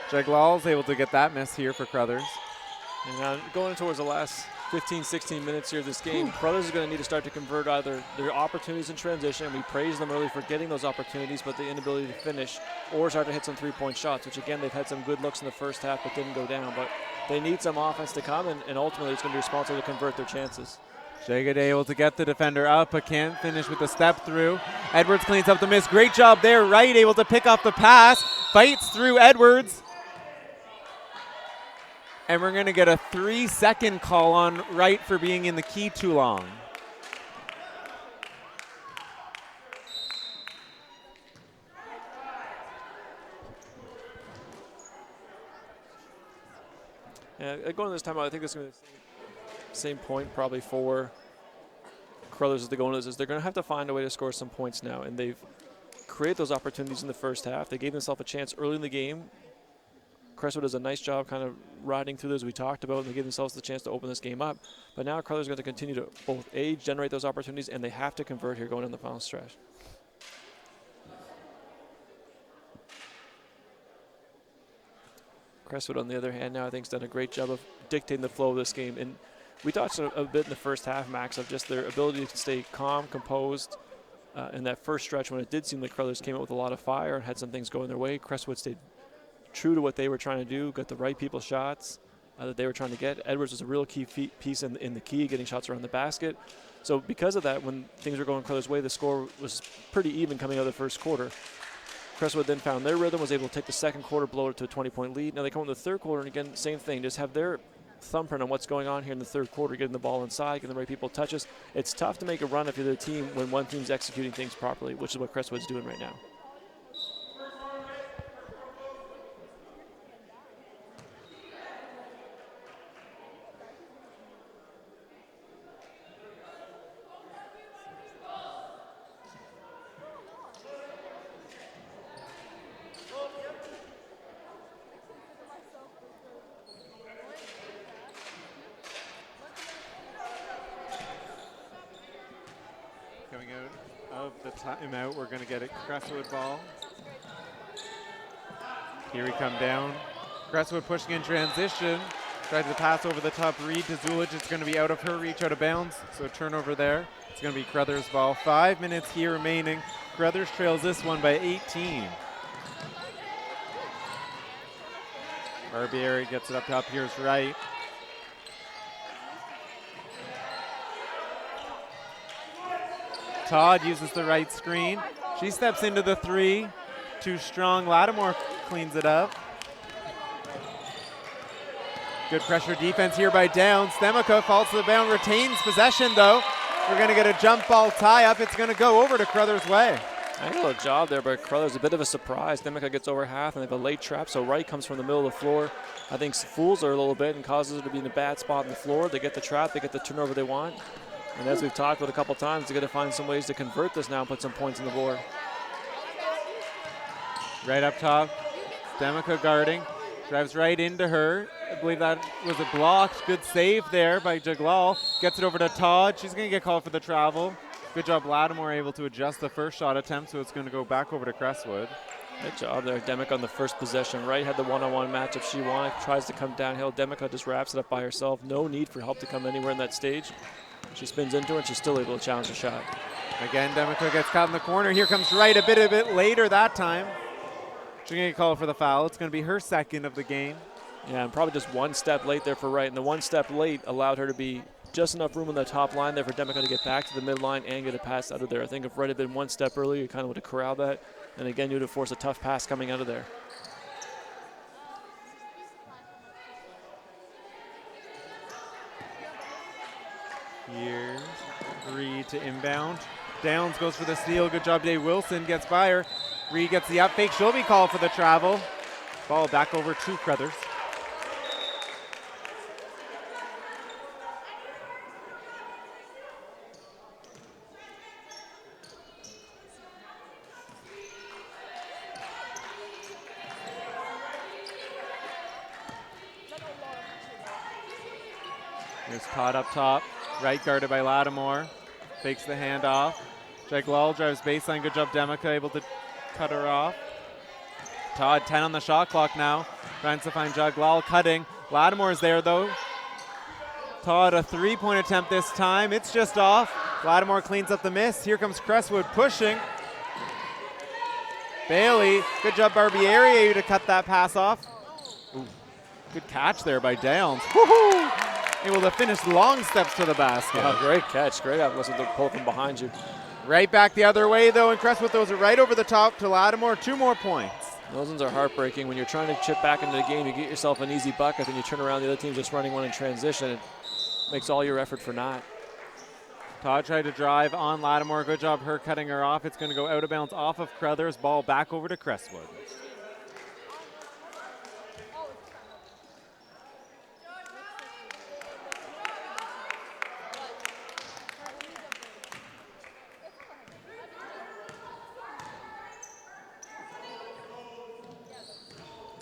Jaglal's able to get that miss here for Crothers. And now going towards the last 15, 16 minutes here of this game, Crothers is going to need to start to convert either their opportunities in transition, and we praised them early for getting those opportunities, but the inability to finish, or start to hit some 3-point shots, which again, they've had some good looks in the first half but didn't go down. But they need some offense to come, and ultimately it's going to be responsible to convert their chances. Jagaday able to get the defender up, but can't finish with the step through. Edwards cleans up the miss. Great job there. Wright able to pick off the pass. Fights through Edwards. And we're going to get a 3-second call on Wright for being in the key too long. Yeah, going this time out, I think it's going to be the same point probably for Crothers as they go into this, is they're going to have to find a way to score some points now, and they've created those opportunities in the first half. They gave themselves a chance early in the game. Crestwood does a nice job kind of riding through those we talked about, and they give themselves the chance to open this game up. But now Crothers are going to continue to both generate those opportunities, and they have to convert here going in the final stretch. Crestwood, on the other hand, now I think has done a great job of dictating the flow of this game. And we touched a bit in the first half, Max, of just their ability to stay calm, composed. In that first stretch when it did seem like Crothers came out with a lot of fire and had some things going their way, Crestwood stayed true to what they were trying to do, got the right people shots that they were trying to get. Edwards was a real key piece in the key, getting shots around the basket. So because of that, when things were going Crothers' way, the score was pretty even coming out of the first quarter. Crestwood then found their rhythm, was able to take the second quarter, blow it to a 20-point lead. Now they come in the third quarter, and again, same thing, just have their thumbprint on what's going on here in the third quarter, getting the ball inside, getting the right people touches. It's tough to make a run if you're the team when one team's executing things properly, which is what Crestwood's doing right now. Coming out of the timeout, we're going to get a Crestwood ball. Here we come down. Crestwood pushing in transition. Tries to pass over the top. Reed to Zulich. It's going to be out of her reach, out of bounds. So a turnover there. It's going to be Crothers' ball. 5 minutes here remaining. Crothers trails this one by 18. Barbieri gets it up top. Here's Wright. Todd uses the right screen. She steps into the 3. Too strong. Lattimore cleans it up. Good pressure defense here by Downs. Stemica falls to the bound, retains possession though. We're going to get a jump ball tie-up. It's going to go over to Crothers' way. Excellent job there by Crothers. A bit of a surprise. Stemica gets over half and they have a late trap, so Wright comes from the middle of the floor. I think fools her a little bit and causes her to be in a bad spot on the floor. They get the trap, they get the turnover they want. And as we've talked about a couple times, they're going to find some ways to convert this now and put some points on the board. Right up top, Stemica guarding. Drives right into her. I believe that was a blocked. Good save there by Jaglal. Gets it over to Todd. She's going to get called for the travel. Good job, Lattimore able to adjust the first shot attempt, so it's going to go back over to Crestwood. Good job there, Demica on the first possession. Wright had the one-on-one matchup she wanted. Tries to come downhill. Demica just wraps it up by herself. No need for help to come anywhere in that stage. She spins into it and she's still able to challenge the shot. Again, Demica gets caught in the corner. Here comes Wright a bit later that time. She's going to get called for the foul. It's going to be her second of the game. Yeah, and probably just one step late there for Wright. And the one step late allowed her to be just enough room on the top line there for Demica to get back to the midline and get a pass out of there. I think if Wright had been one step earlier, you kind of would have corralled that. And again, you would have forced a tough pass coming out of there. Here's Reed to inbound. Downs goes for the steal. Good job, Dave Wilson gets by her. Reed gets the up fake. She'll be called for the travel. Ball back over to Crothers. Here's Todd up top. Right guarded by Lattimore. Fakes the handoff. Jaglal drives baseline. Good job, Demica able to cut her off. Todd 10 on the shot clock now. Trying to find Jaglal cutting. Lattimore's there though. Todd a 3-point attempt this time. It's just off. Lattimore cleans up the miss. Here comes Crestwood pushing. Bailey, good job Barbieri to cut that pass off. Ooh, good catch there by Downs. Woohoo! Able to finish long steps to the basket. Oh, great catch. Great athleticism to pull from behind you. Right back the other way though, and Crestwood throws it right over the top to Lattimore. 2 more points. Those ones are heartbreaking. When you're trying to chip back into the game, you get yourself an easy bucket, and you turn around, the other team's just running one in transition. It makes all your effort for naught. Todd tried to drive on Lattimore. Good job her cutting her off. It's going to go out of bounds off of Crothers. Ball back over to Crestwood.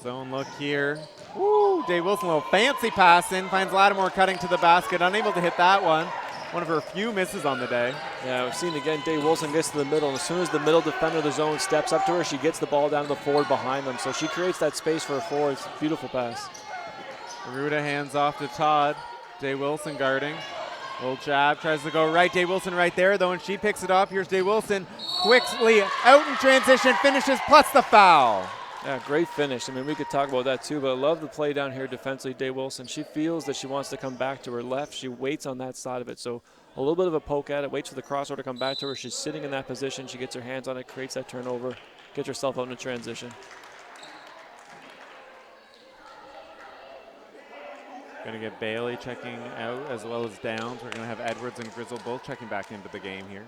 Zone look here. Woo, Dave Wilson, a little fancy pass in, finds Lattimore cutting to the basket, unable to hit that one. One of her few misses on the day. Yeah, we've seen again, Dave Wilson gets to the middle, and as soon as the middle defender of the zone steps up to her, she gets the ball down to the forward behind them. So she creates that space for her forwards. Beautiful pass. Aruda hands off to Todd. Dave Wilson guarding. Little jab, tries to go right. Dave Wilson right there, though, and she picks it up. Here's Dave Wilson, quickly out in transition, finishes, plus the foul. Yeah, great finish. I mean, we could talk about that too, but I love the play down here defensively, Dave Wilson. She feels that she wants to come back to her left. She waits on that side of it. So a little bit of a poke at it, waits for the crossover to come back to her. She's sitting in that position. She gets her hands on it, creates that turnover, gets herself out in a transition. Going to get Bailey checking out as well as Downs. We're going to have Edwards and Grizzle both checking back into the game here.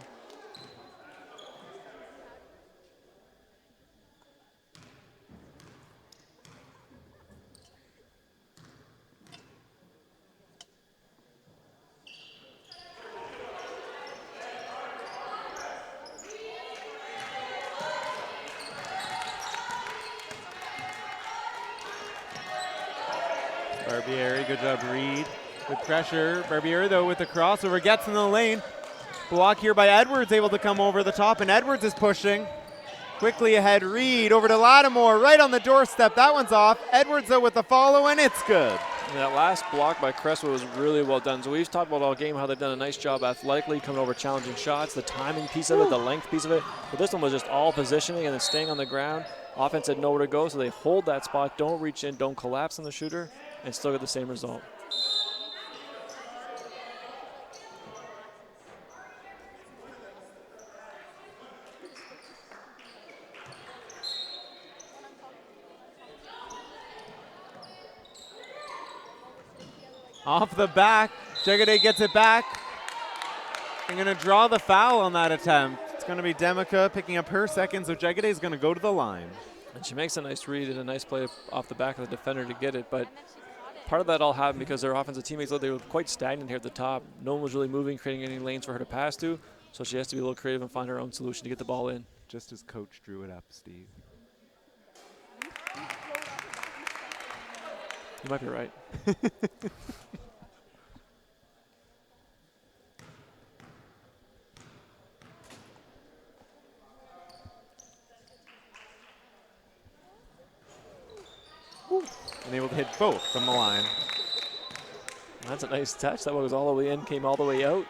Barbieri, good job, Reed. Good pressure. Barbieri, though, with the crossover, gets in the lane. Block here by Edwards, able to come over the top, and Edwards is pushing. Quickly ahead, Reed over to Lattimore, right on the doorstep. That one's off. Edwards, though, with the follow, and it's good. And that last block by Crestwood was really well done. So we've talked about all game how they've done a nice job athletically, coming over challenging shots, the timing piece of it, the length piece of it. But this one was just all positioning and then staying on the ground. Offense had nowhere to go, so they hold that spot, don't reach in, don't collapse on the shooter, and still get the same result. Off the back, Jegede gets it back. I'm going to draw the foul on that attempt. It's going to be Demica picking up her second, so Jegede is going to go to the line. And she makes a nice read and a nice play off the back of the defender to get it, but part of that all happened because their offensive teammates, they were quite stagnant here at the top. No one was really moving, creating any lanes for her to pass to, so she has to be a little creative and find her own solution to get the ball in. Just as coach drew it up, Steve. You might be right. And able to hit both from the line. That's a nice touch. That one was all the way in, came all the way out.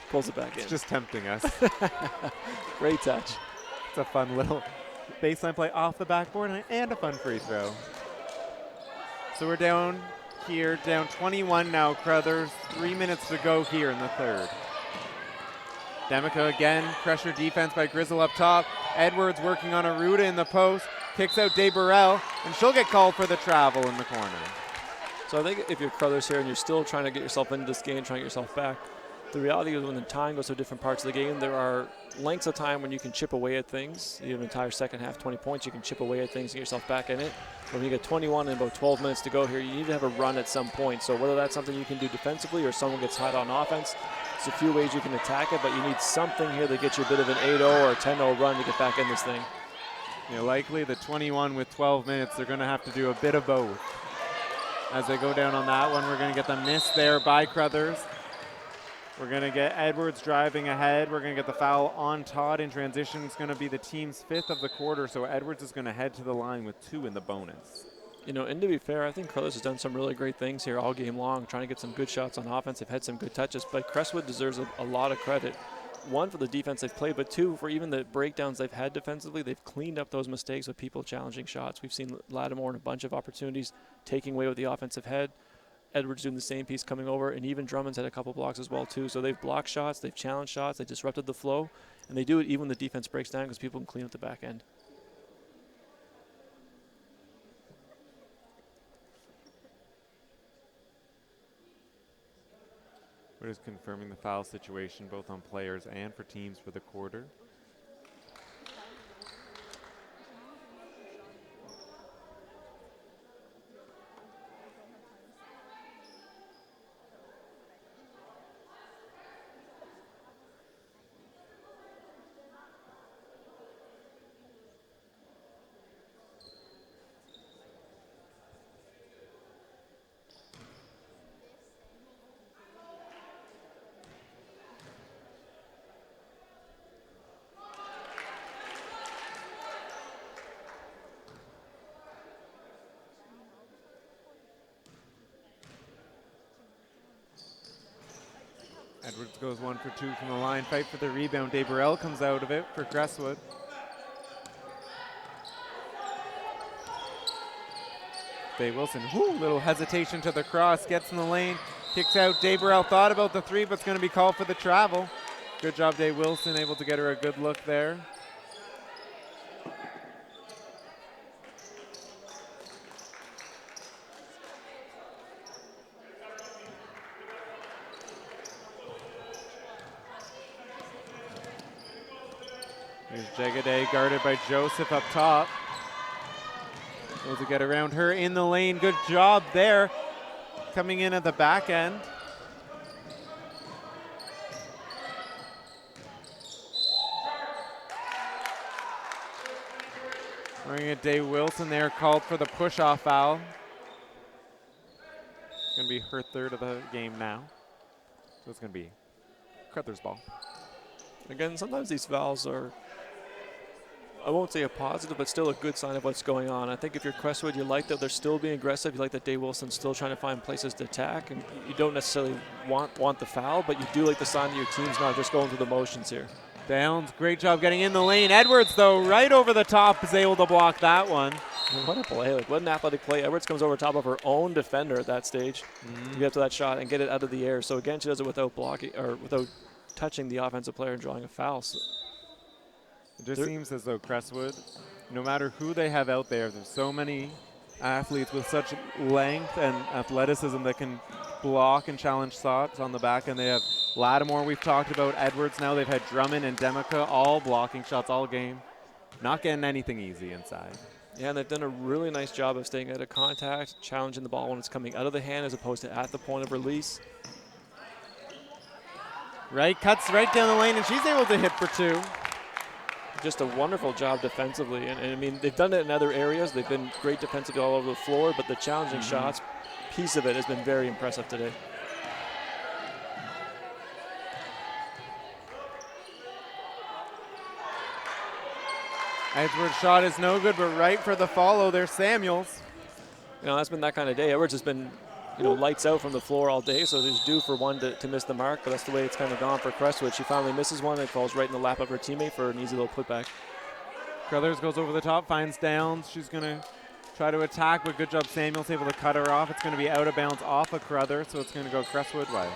Pulls it back in. It's just tempting us. Great touch. It's a fun little baseline play off the backboard and a fun free throw. So we're down here, down 21 now, Crothers. 3 minutes to go here in the third. Demica again, pressure defense by Grizzle up top. Edwards working on Aruda in the post. Kicks out DeBurrell, and she'll get called for the travel in the corner. So I think if you're Crothers here and you're still trying to get yourself into this game, trying to get yourself back, the reality is when the time goes to different parts of the game, there are lengths of time when you can chip away at things. You have an entire second half, 20 points, you can chip away at things and get yourself back in it. But when you get 21 and about 12 minutes to go here, you need to have a run at some point. So whether that's something you can do defensively or someone gets hot on offense, there's a few ways you can attack it, but you need something here that gets you a bit of an 8-0 or a 10-0 run to get back in this thing. Yeah, likely the 21 with 12 minutes, they're going to have to do a bit of both. As they go down on that one, we're going to get the miss there by Crothers. We're going to get Edwards driving ahead. We're going to get the foul on Todd in transition. It's going to be the team's 5th of the quarter, so Edwards is going to head to the line with 2 in the bonus. You know, and to be fair, I think Crothers has done some really great things here all game long, trying to get some good shots on offense. They've had some good touches, but Crestwood deserves a lot of credit. One, for the defense they've played, but two, for even the breakdowns they've had defensively. They've cleaned up those mistakes with people challenging shots. We've seen Lattimore in a bunch of opportunities taking away with the offensive head. Edwards doing the same piece coming over, and even Drummond's had a couple blocks as well too. So they've blocked shots, they've challenged shots, they disrupted the flow, and they do it even when the defense breaks down because people can clean up the back end. We're just confirming the foul situation both on players and for teams for the quarter. Edwards goes 1 for 2 from the line. Fight for the rebound. DeBurrell comes out of it for Crestwood. Day Wilson, little hesitation to the cross, gets in the lane, kicks out. DeBurrell thought about the 3, but it's going to be called for the travel. Good job, Day Wilson, able to get her a good look there. Here's Jegede guarded by Joseph up top. Able to get around her in the lane. Good job there. Coming in at the back end. We're going to get Dave Wilson there called for the push-off foul. It's going to be her 3rd of the game now. So it's going to be Crothers' ball. Again, sometimes these fouls are, I won't say a positive, but still a good sign of what's going on. I think if you're Crestwood, you like that they're still being aggressive. You like that Dave Wilson's still trying to find places to attack, and you don't necessarily want the foul, but you do like the sign that your team's not just going through the motions here. Downs, great job getting in the lane. Edwards, though, right over the top, is able to block that one. What a play. What an athletic play. Edwards comes over top of her own defender at that stage to get up to that shot and get it out of the air. So again, she does it without blocking or without touching the offensive player and drawing a foul. So it just seems as though Crestwood, no matter who they have out there, there's so many athletes with such length and athleticism that can block and challenge shots on the back end. They have Lattimore, we've talked about, Edwards now. They've had Drummond and Demica all blocking shots all game. Not getting anything easy inside. Yeah, and they've done a really nice job of staying out of contact, challenging the ball when it's coming out of the hand as opposed to at the point of release. Right, cuts right down the lane, and she's able to hit for 2. Just a wonderful job defensively. And I mean, they've done it in other areas. They've been great defensively all over the floor, but the challenging shots piece of it has been very impressive today. Edwards' shot is no good, but right for the follow there, Samuels. You know, that's been that kind of day. Edwards has been, you know, lights out from the floor all day, so he's due for one to miss the mark, but that's the way it's kind of gone for Crestwood. She finally misses one and falls right in the lap of her teammate for an easy little putback. Crothers goes over the top, finds Downs. She's going to try to attack, but good job Samuels able to cut her off. It's going to be out of bounds off of Crothers, so it's going to go Crestwood way.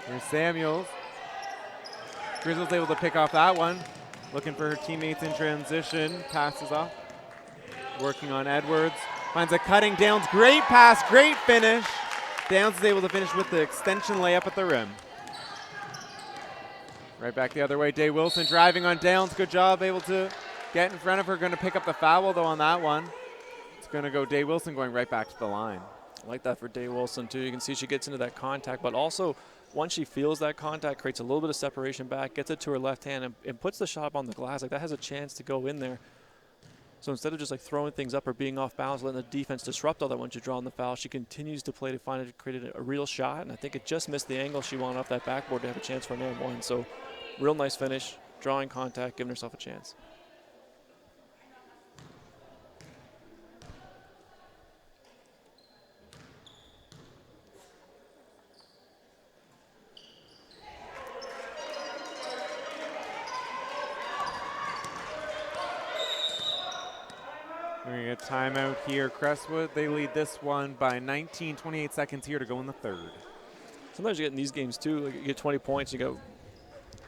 Here's Samuels. Grizzle's able to pick off that one. Looking for her teammates in transition. Passes off. Working on Edwards. Finds a cutting Downs. Great pass, great finish. Downs is able to finish with the extension layup at the rim. Right back the other way. Day Wilson driving on Downs. Good job, able to get in front of her. Going to pick up the foul though on that one. It's going to go Day Wilson going right back to the line. I like that for Day Wilson too. You can see she gets into that contact, but also once she feels that contact, creates a little bit of separation back, gets it to her left hand, and puts the shot up on the glass. Like, that has a chance to go in there. So instead of just like throwing things up or being off balance, letting the defense disrupt all that once you draw on the foul, she continues to play to find it, create a real shot. And I think it just missed the angle she wanted off that backboard to have a chance for an and one. So real nice finish, drawing contact, giving herself a chance. We're going to get timeout here. Crestwood, they lead this one by 19, 28 seconds here to go in the third. Sometimes you get in these games too, like you get 20 points, you go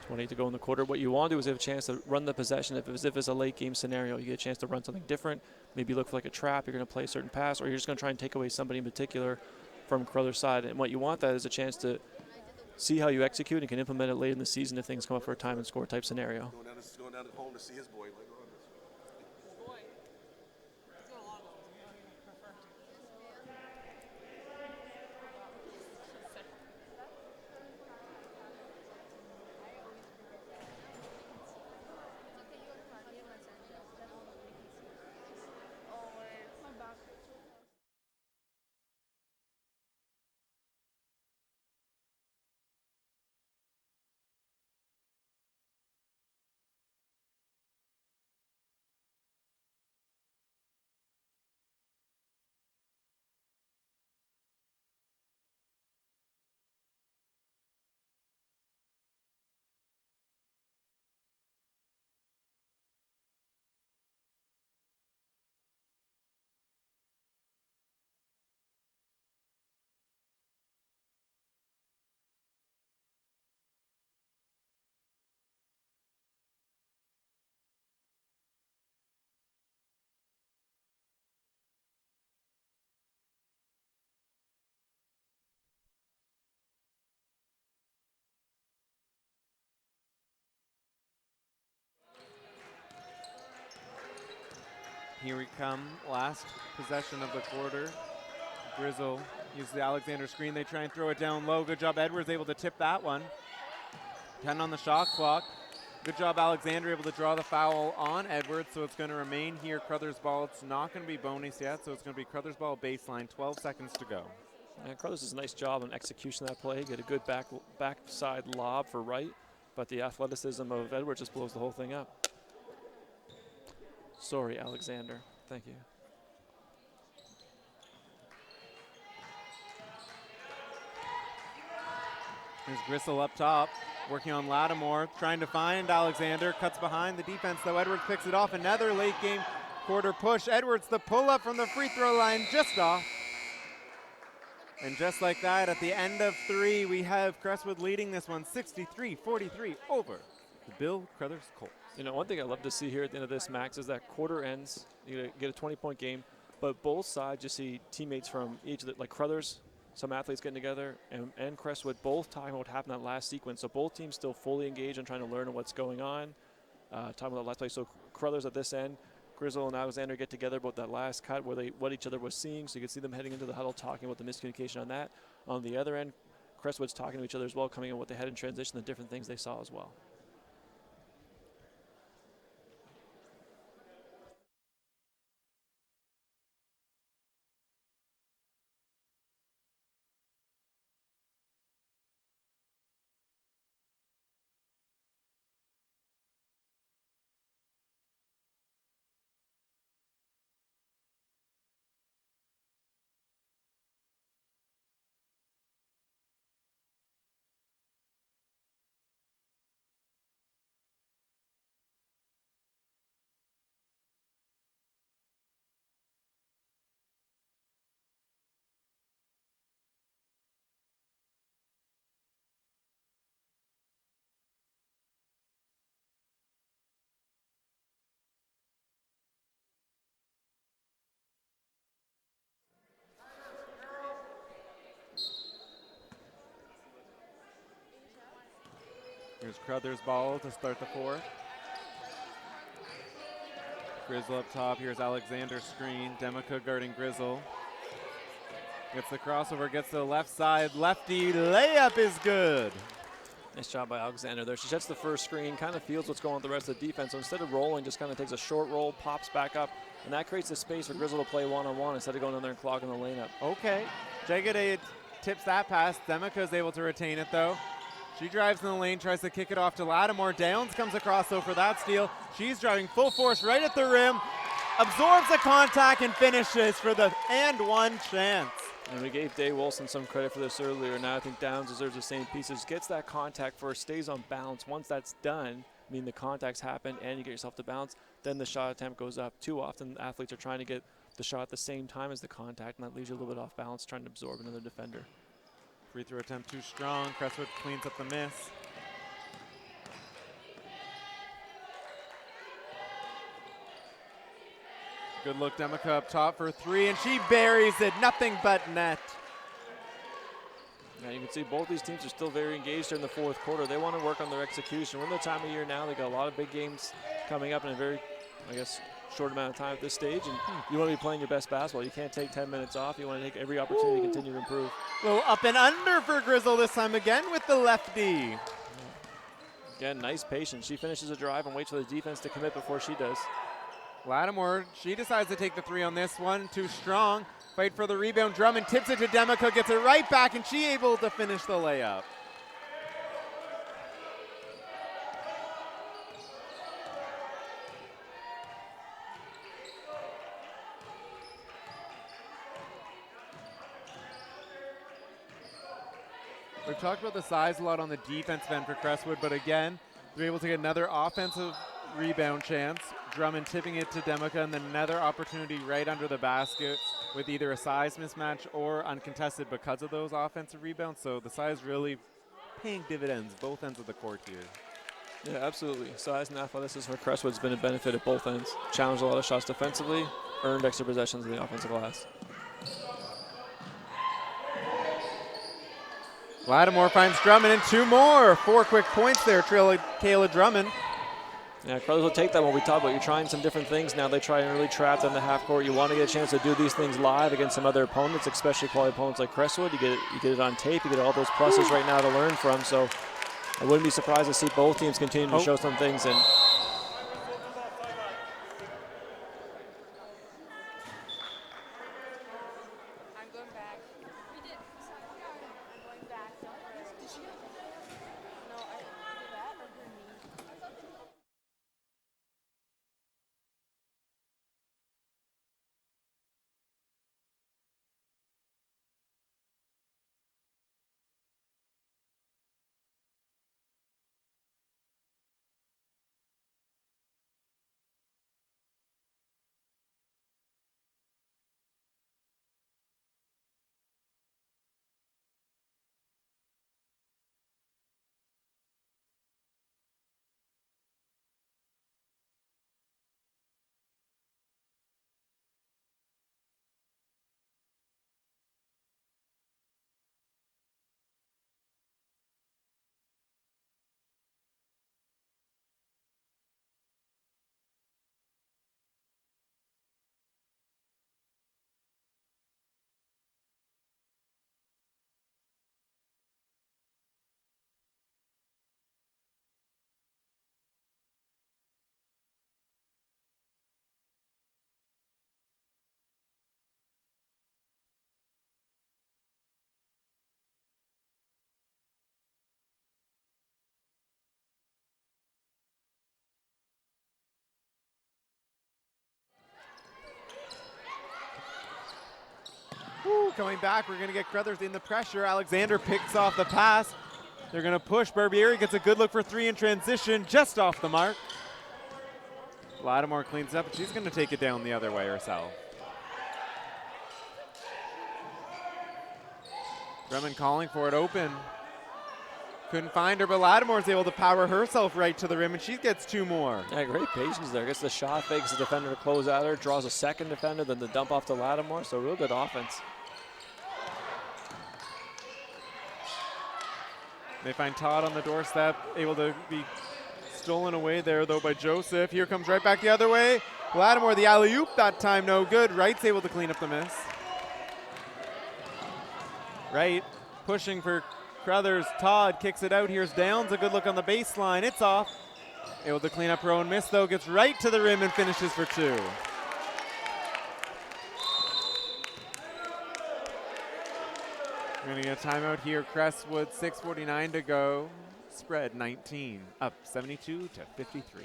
20 to go in the quarter. What you want to do is have a chance to run the possession. If it's a late game scenario, you get a chance to run something different. Maybe look for like a trap, you're going to play a certain pass, or you're just going to try and take away somebody in particular from Crothers' side. And what you want that is a chance to see how you execute and can implement it late in the season if things come up for a time and score type scenario. Going down to home to see his boy. Here we come, last possession of the quarter. Grizzle uses the Alexander screen. They try and throw it down low. Good job, Edwards able to tip that one. 10 on the shot clock. Good job, Alexander able to draw the foul on Edwards, so it's going to remain here. Crothers ball. It's not going to be bonus yet, so it's going to be Crothers ball baseline. 12 seconds to go. Yeah, Crothers does a nice job on execution of that play. Get a good backside lob for right, but the athleticism of Edwards just blows the whole thing up. Sorry, Alexander. Thank you. There's Gristle up top, working on Lattimore, trying to find Alexander. Cuts behind the defense, though. Edwards picks it off. Another late game quarter push. Edwards, the pull-up from the free throw line, just off. And just like that, at the end of 3, we have Crestwood leading this one 63-43 over the Bill Crothers Colts. You know, one thing I love to see here at the end of this, Max, is that quarter ends. You get a 20-point game, but both sides you see teammates from each of the, like Crothers, some athletes getting together, and Crestwood both talking about what happened in that last sequence. So both teams still fully engaged and trying to learn what's going on, talking about the last play. So Crothers at this end, Grizzle and Alexander get together about that last cut where what each other was seeing. So you can see them heading into the huddle talking about the miscommunication on that. On the other end, Crestwood's talking to each other as well, coming in what they had in transition, the different things they saw as well. Here's Crothers' ball to start the 4th. Grizzle up top. Here's Alexander's screen. Demica guarding Grizzle. Gets the crossover, gets to the left side. Lefty layup is good. Nice job by Alexander there. She sets the first screen, kind of feels what's going on with the rest of the defense. So instead of rolling, just kind of takes a short roll, pops back up, and that creates the space for Grizzle to play one-on-one instead of going in there and clogging the lane up. Okay. Jagade tips that pass. Demica is able to retain it, though. She drives in the lane, tries to kick it off to Lattimore. Downs comes across, though, for that steal. She's driving full force right at the rim, absorbs the contact, and finishes for the and one chance. And we gave Day Wilson some credit for this earlier. Now I think Downs deserves the same pieces. Gets that contact first, stays on balance. Once that's done, I mean the contacts happen and you get yourself to balance, then the shot attempt goes up. Too often athletes are trying to get the shot at the same time as the contact, and that leaves you a little bit off balance trying to absorb another defender. Free throw attempt too strong. Crestwood cleans up the miss. Good look, Demica up top for 3, and she buries it. Nothing but net. Now you can see both these teams are still very engaged in the 4th quarter. They want to work on their execution. We're in the time of year now. They got a lot of big games coming up in a very, I guess, short amount of time at this stage. And you want to be playing your best basketball. You can't take 10 minutes off. You want to take every opportunity to continue to improve. Well, up and under for Grizzle this time again with the lefty. Again, nice patience. She finishes a drive and waits for the defense to commit before she does. Lattimore, she decides to take the 3 on this one. Too strong. Fight for the rebound. Drummond tips it to Demica, gets it right back, and she able to finish the layup. We've talked about the size a lot on the defensive end for Crestwood, but again, they're able to get another offensive rebound chance. Drummond tipping it to Demica, and then another opportunity right under the basket with either a size mismatch or uncontested because of those offensive rebounds. So the size really paying dividends both ends of the court here. Yeah, absolutely. Size and athleticism for Crestwood's been a benefit at both ends. Challenged a lot of shots defensively, earned extra possessions in the offensive glass. Lattimore finds Drummond and 2 more. 4 quick points there, Kayla Drummond. Yeah, Crothers will take that when we talk about you're trying some different things. Now they try and really trap them in the half court. You want to get a chance to do these things live against some other opponents, especially quality opponents like Crestwood. You get it on tape. You get all those pluses right now to learn from. So I wouldn't be surprised to see both teams continue to show some things. And coming back. We're going to get Crothers in the pressure. Alexander picks off the pass. They're going to push. Barbieri gets a good look for three in transition, just off the mark. Lattimore cleans up, and she's going to take it down the other way herself. Drummond calling for it open. Couldn't find her, but Lattimore's able to power herself right to the rim, and she gets two more. Yeah, great patience there. Gets the shot, fakes the defender to close at her, draws a second defender, then the dump off to Lattimore. So real good offense. They find Todd on the doorstep, able to be stolen away there, though, by Joseph. Here comes right back the other way. Lattimore, the alley-oop, that time no good. Wright's able to clean up the miss. Wright pushing for Crothers. Todd kicks it out. Here's Downs. A good look on the baseline. It's off. Able to clean up her own miss, though. Gets right to the rim and finishes for two. We're going to get a timeout here. Crestwood, 6:49 to go. Spread 19, up 72 to 53.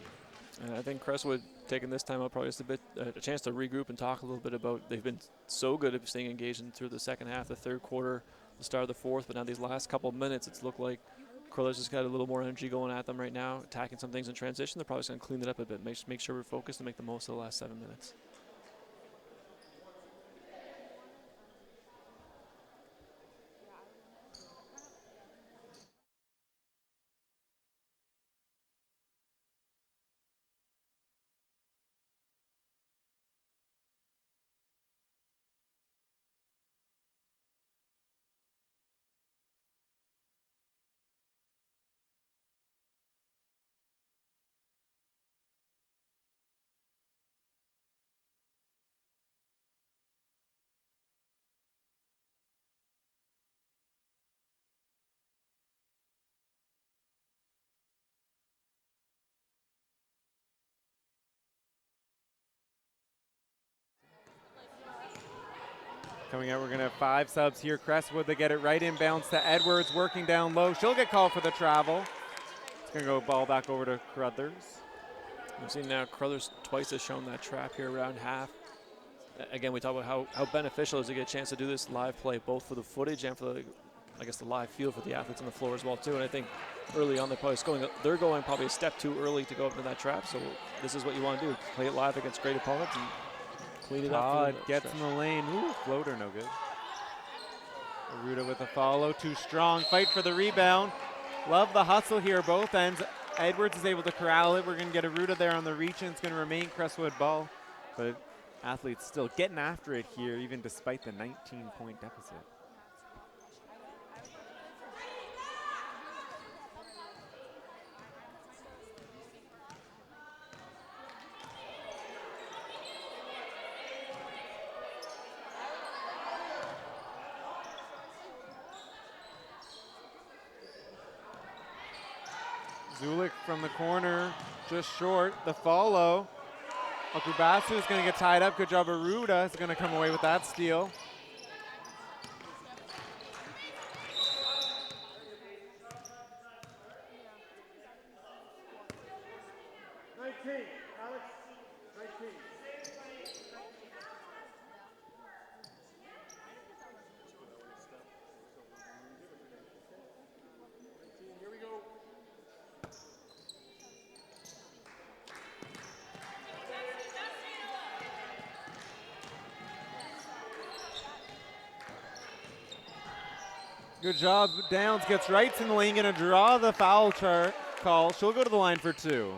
And I think Crestwood taking this time out probably just a chance to regroup and talk a little bit about they've been so good at staying engaged through the second half, the third quarter, the start of the fourth, but now these last couple of minutes, it's looked like Crothers has got a little more energy going at them right now, attacking some things in transition. They're probably just going to clean it up a bit, make sure we're focused and make the most of the last 7 minutes. Coming out, we're going to have 5 subs here. Crestwood, they get it right inbounds to Edwards, working down low. She'll get called for the travel. It's going to go ball back over to Crothers. We've seen now Crothers twice has shown that trap here around half. Again, we talk about how beneficial it is to get a chance to do this live play, both for the footage and for the live feel for the athletes on the floor as well too. And I think early on they're going probably a step too early to go up into that trap. So this is what you want to do: play it live against great opponents and clean it up. Todd gets in the lane. Ooh, floater, no good. Aruda with a follow, too strong. Fight for the rebound. Love the hustle here, both ends. Edwards is able to corral it. We're going to get Aruda there on the reach, and it's going to remain Crestwood ball. But athletes still getting after it here, even despite the 19-point deficit. Zulik from the corner, just short. The follow. Okubasu is going to get tied up. Good job, Aruda is going to come away with that steal. Good job. Downs gets right in the lane, going to draw the foul call. She'll go to the line for 2.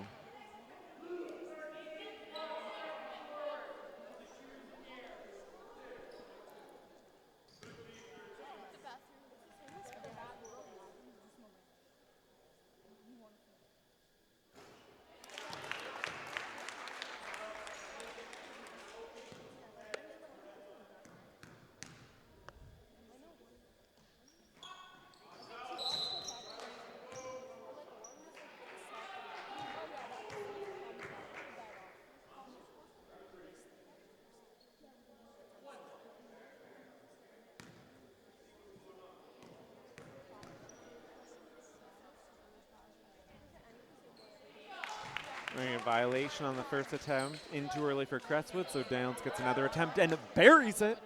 A violation on the first attempt. In too early for Crestwood, so Downs gets another attempt and buries it.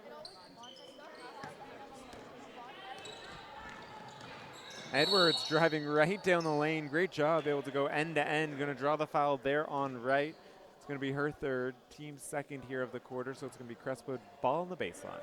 Edwards driving right down the lane. Great job, able to go end to end. Going to draw the foul there on right. It's going to be her third, team second here of the quarter, so it's going to be Crestwood ball on the baseline.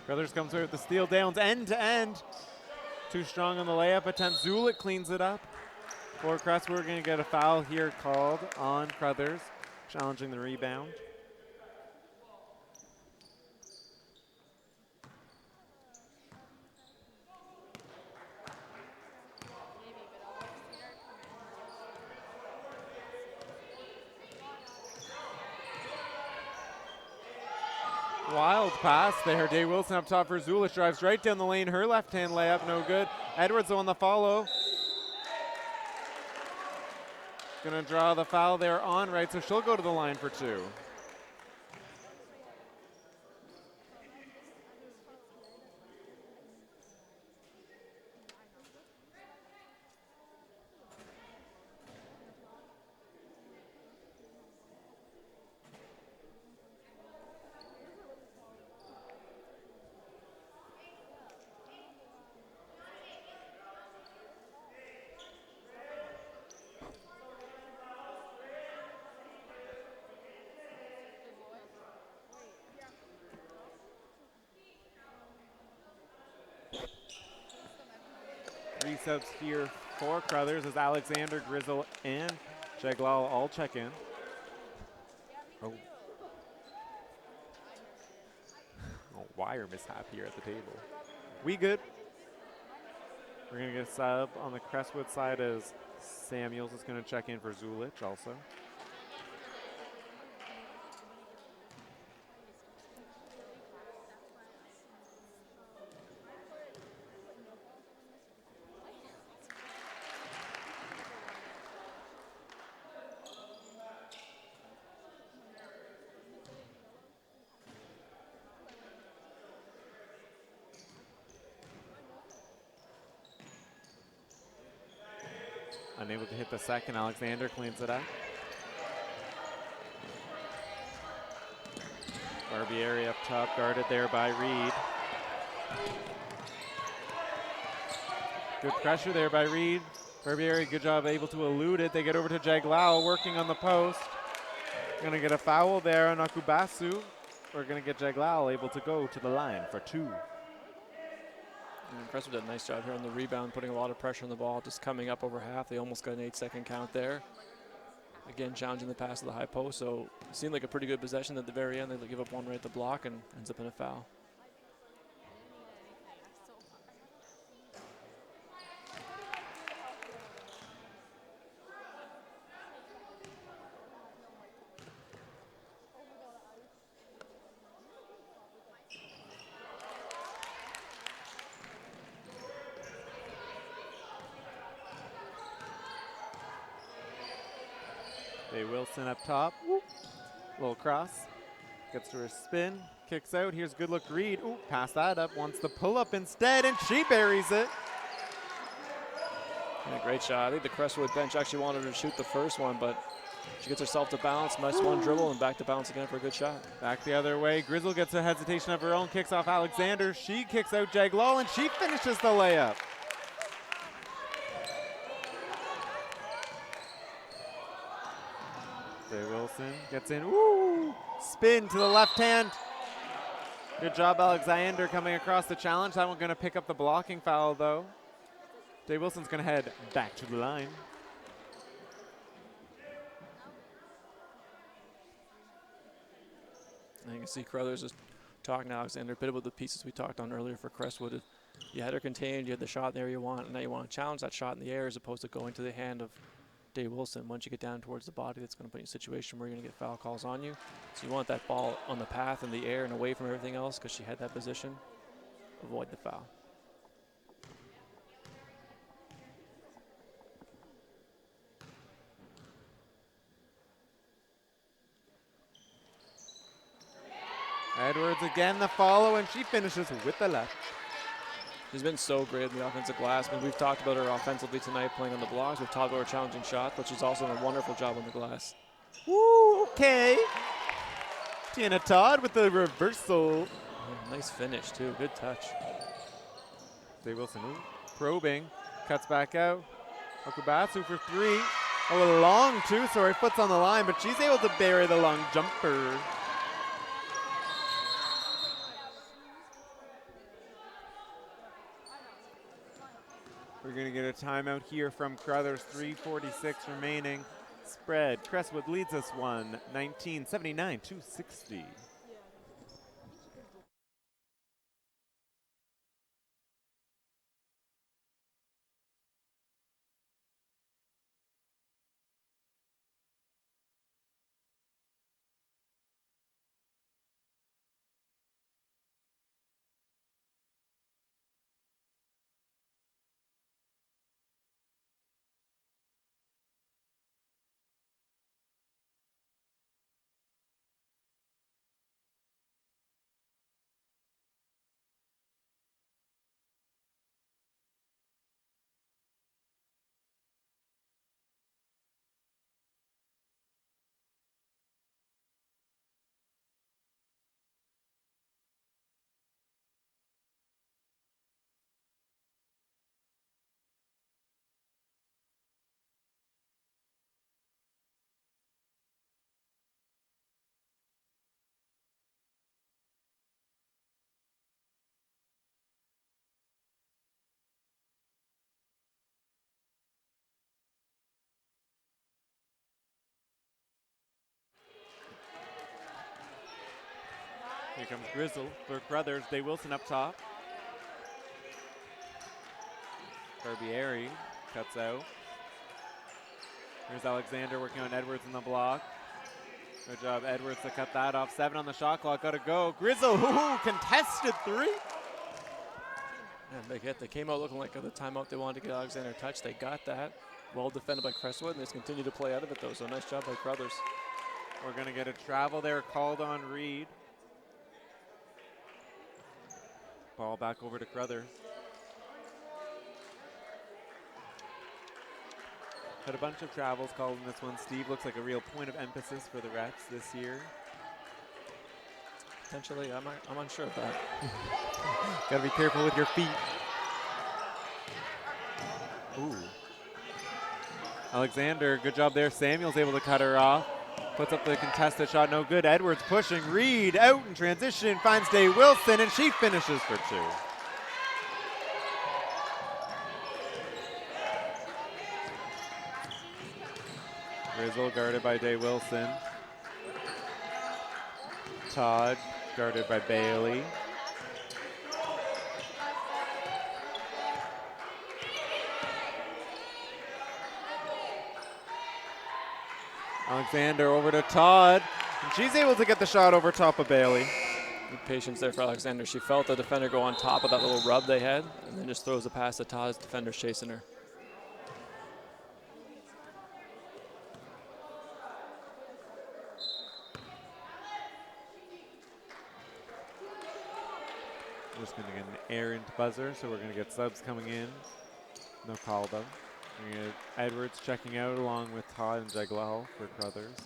Crothers comes away with the steal. Downs end to end. Too strong on the layup attempt. Zulik cleans it up. For Crestwood, we're going to get a foul here called on Crothers, challenging the rebound. Wild pass there. Day Wilson up top for Zulich. Drives right down the lane. Her left-hand layup, no good. Edwards on the follow. Going to draw the foul there on right, so she'll go to the line for two. Three subs here for Crothers as Alexander, Grizzle, and Jaglal all check in. Oh. Oh, wire mishap here at the table. We good. We're going to get a sub on the Crestwood side as Samuels is going to check in for Zulich also. Unable to hit the second. Alexander cleans it up. Barbieri up top, guarded there by Reed. Good pressure there by Reed. Barbieri, good job, able to elude it. They get over to Jaglao, working on the post. Gonna get a foul there on Akubasu. We're gonna get Jaglao able to go to the line for two. And Crestwood did a nice job here on the rebound, putting a lot of pressure on the ball, just coming up over half. They almost got an 8-second count there. Again, challenging the pass to the high post, so it seemed like a pretty good possession at the very end. They give up one right at the block and ends up in a foul. Day Wilson up top. Whoop. Little cross. Gets to her spin. Kicks out. Here's good look Reed. Ooh, pass that up. Wants the pull up instead, and she buries it. Yeah, great shot. I think the Crestwood bench actually wanted her to shoot the first one, but she gets herself to bounce. Nice one dribble and back to bounce again for a good shot. Back the other way. Grizzle gets a hesitation of her own. Kicks off Alexander. She kicks out Jaglal, and she finishes the layup. Day Wilson gets in. Woo! Spin to the left hand. Good job, Alexander, coming across the challenge. That one going to pick up the blocking foul, though. Day Wilson's going to head back to the line. And you can see Crothers is talking to Alexander a bit about the pieces we talked on earlier for Crestwood. You had her contained, you had the shot there you want, and now you want to challenge that shot in the air as opposed to going to the hand of Day Wilson. Once you get down towards the body, that's going to put you in a situation where you're going to get foul calls on you. So you want that ball on the path in the air and away from everything else because she had that position. Avoid the foul. Edwards again the follow, and she finishes with the left. She's been so great in the offensive glass. I mean, we've talked about her offensively tonight playing on the blocks. We've talked about her challenging shot, but she's also done a wonderful job on the glass. Woo, okay. Tiana Todd with the reversal. Yeah, nice finish, too. Good touch. Day Wilson probing, cuts back out. Okubatsu for three. Oh, a long two, so her foot's on the line, but she's able to bury the long jumper. We're going to get a timeout here from Crothers, 3:46 remaining. Spread, Crestwood leads us 1-19, 79-60. Here comes Grizzle for Crothers. Day Wilson up top. Barbieri cuts out. Here's Alexander working on Edwards in the block. Good job, Edwards, to cut that off. 7 on the shot clock, gotta go. Grizzle, contested 3. And they came out looking like the timeout they wanted to get Alexander a touch. They got that. Well defended by Crestwood, and they just continue to play out of it, though. So nice job by Crothers. We're gonna get a travel there called on Reed. Ball back over to Crothers. Had a bunch of travels called in this one. Steve, looks like a real point of emphasis for the refs this year. Potentially, I'm unsure of that. Gotta be careful with your feet. Ooh. Alexander, good job there. Samuel's able to cut her off. Puts up the contested shot, no good. Edwards pushing. Reed out in transition, finds Day Wilson, and she finishes for 2. Grizzle guarded by Day Wilson. Todd guarded by Bailey. Alexander over to Todd, and she's able to get the shot over top of Bailey. Good patience there for Alexander. She felt the defender go on top of that little rub they had, and then just throws the pass to Todd's defender's chasing her. Just going to get an errant buzzer, so we're going to get subs coming in. No call though. We're going to get Edwards checking out along with Todd and Jeglal for Crothers.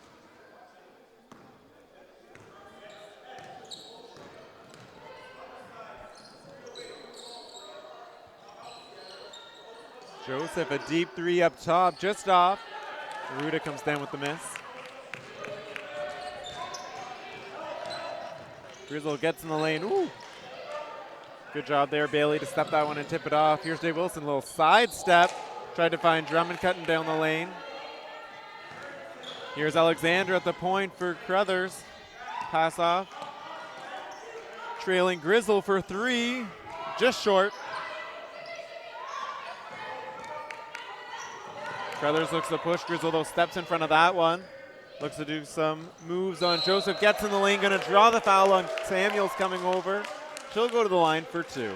Joseph, a deep 3 up top, just off. Ruda comes down with the miss. Grizzle gets in the lane. Ooh. Good job there, Bailey, to step that one and tip it off. Here's Dave Wilson, a little side step. Tried to find Drummond cutting down the lane. Here's Alexander at the point for Crothers. Pass off. trailing Grizzle for 3, just short. Crothers looks to push Grizzle, though steps in front of that one. Looks to do some moves on Joseph, gets in the lane, gonna draw the foul on Samuels coming over. She'll go to the line for 2.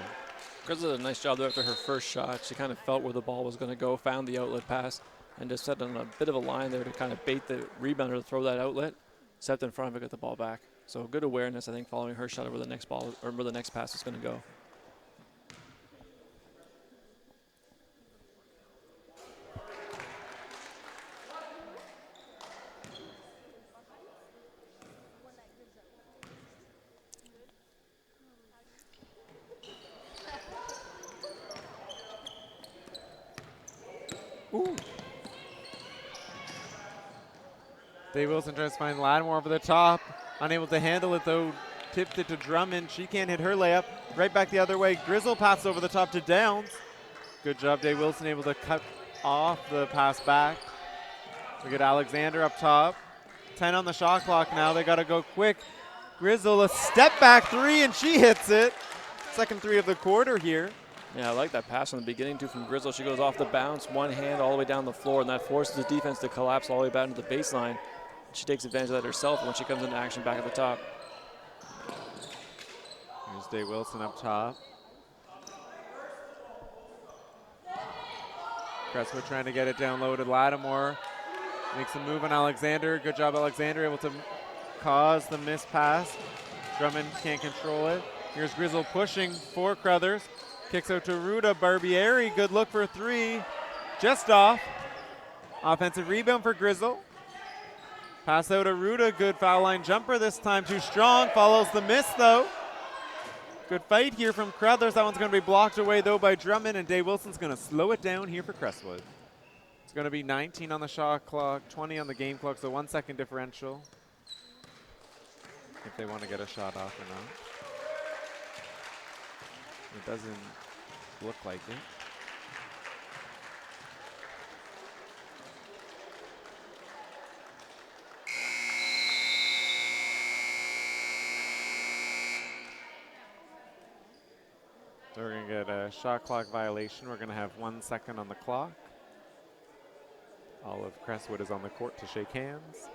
Grizzle did a nice job there after her first shot. She kind of felt where the ball was going to go, found the outlet pass, and just set on a bit of a line there to kind of bait the rebounder to throw that outlet. Stepped in front of it, got the ball back. So good awareness, I think, following her shot of where the next ball or where the next pass is going to go. Ooh. Dave Wilson tries to find Lattimore over the top. Unable to handle it, though. Tipped it to Drummond. She can't hit her layup. Right back the other way. Grizzle passes over the top to Downs. Good job, Dave Wilson, able to cut off the pass back. We get Alexander up top. 10 on the shot clock now. They got to go quick. Grizzle, a step back 3, and she hits it. Second 3 of the quarter here. Yeah, I like that pass from the beginning, too, from Grizzle. She goes off the bounce, one hand all the way down the floor, and that forces the defense to collapse all the way back into the baseline. She takes advantage of that herself when she comes into action back at the top. Here's Dave Wilson up top. Crestwood trying to get it down low to Lattimore. Makes a move on Alexander. Good job, Alexander, able to cause the missed pass. Drummond can't control it. Here's Grizzle pushing for Crothers. Kicks out to Ruda Barbieri. Good look for 3. Just off. Offensive rebound for Grizzle. Pass out to Ruda. Good foul line jumper this time. Too strong. Follows the miss, though. Good fight here from Crothers. That one's going to be blocked away, though, by Drummond, and Dave Wilson's going to slow it down here for Crestwood. It's going to be 19 on the shot clock, 20 on the game clock, so 1 second differential. If they want to get a shot off or not. It doesn't look like it. So we're going to get a shot clock violation. We're going to have 1 second on the clock. All of Crestwood is on the court to shake hands,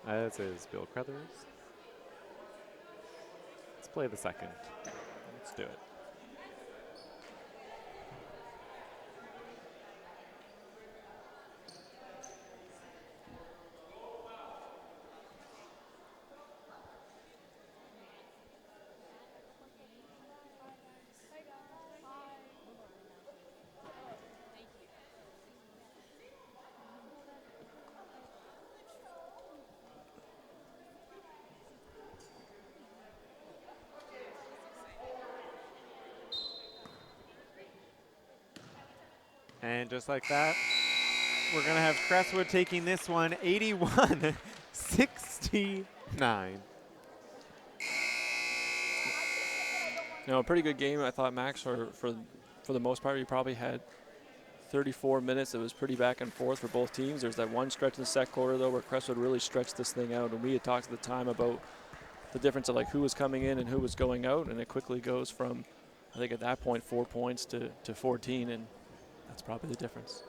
as is Bill Crothers. Let's play the second. Let's do it. And just like that, we're going to have Crestwood taking this one 81-69. A pretty good game, I thought, Max, for the most part. You probably had 34 minutes. It was pretty back and forth for both teams. There's that one stretch in the second quarter, though, where Crestwood really stretched this thing out. And we had talked at the time about the difference of like who was coming in and who was going out. And it quickly goes from, I think at that point, 4 points to 14. And that's probably the difference.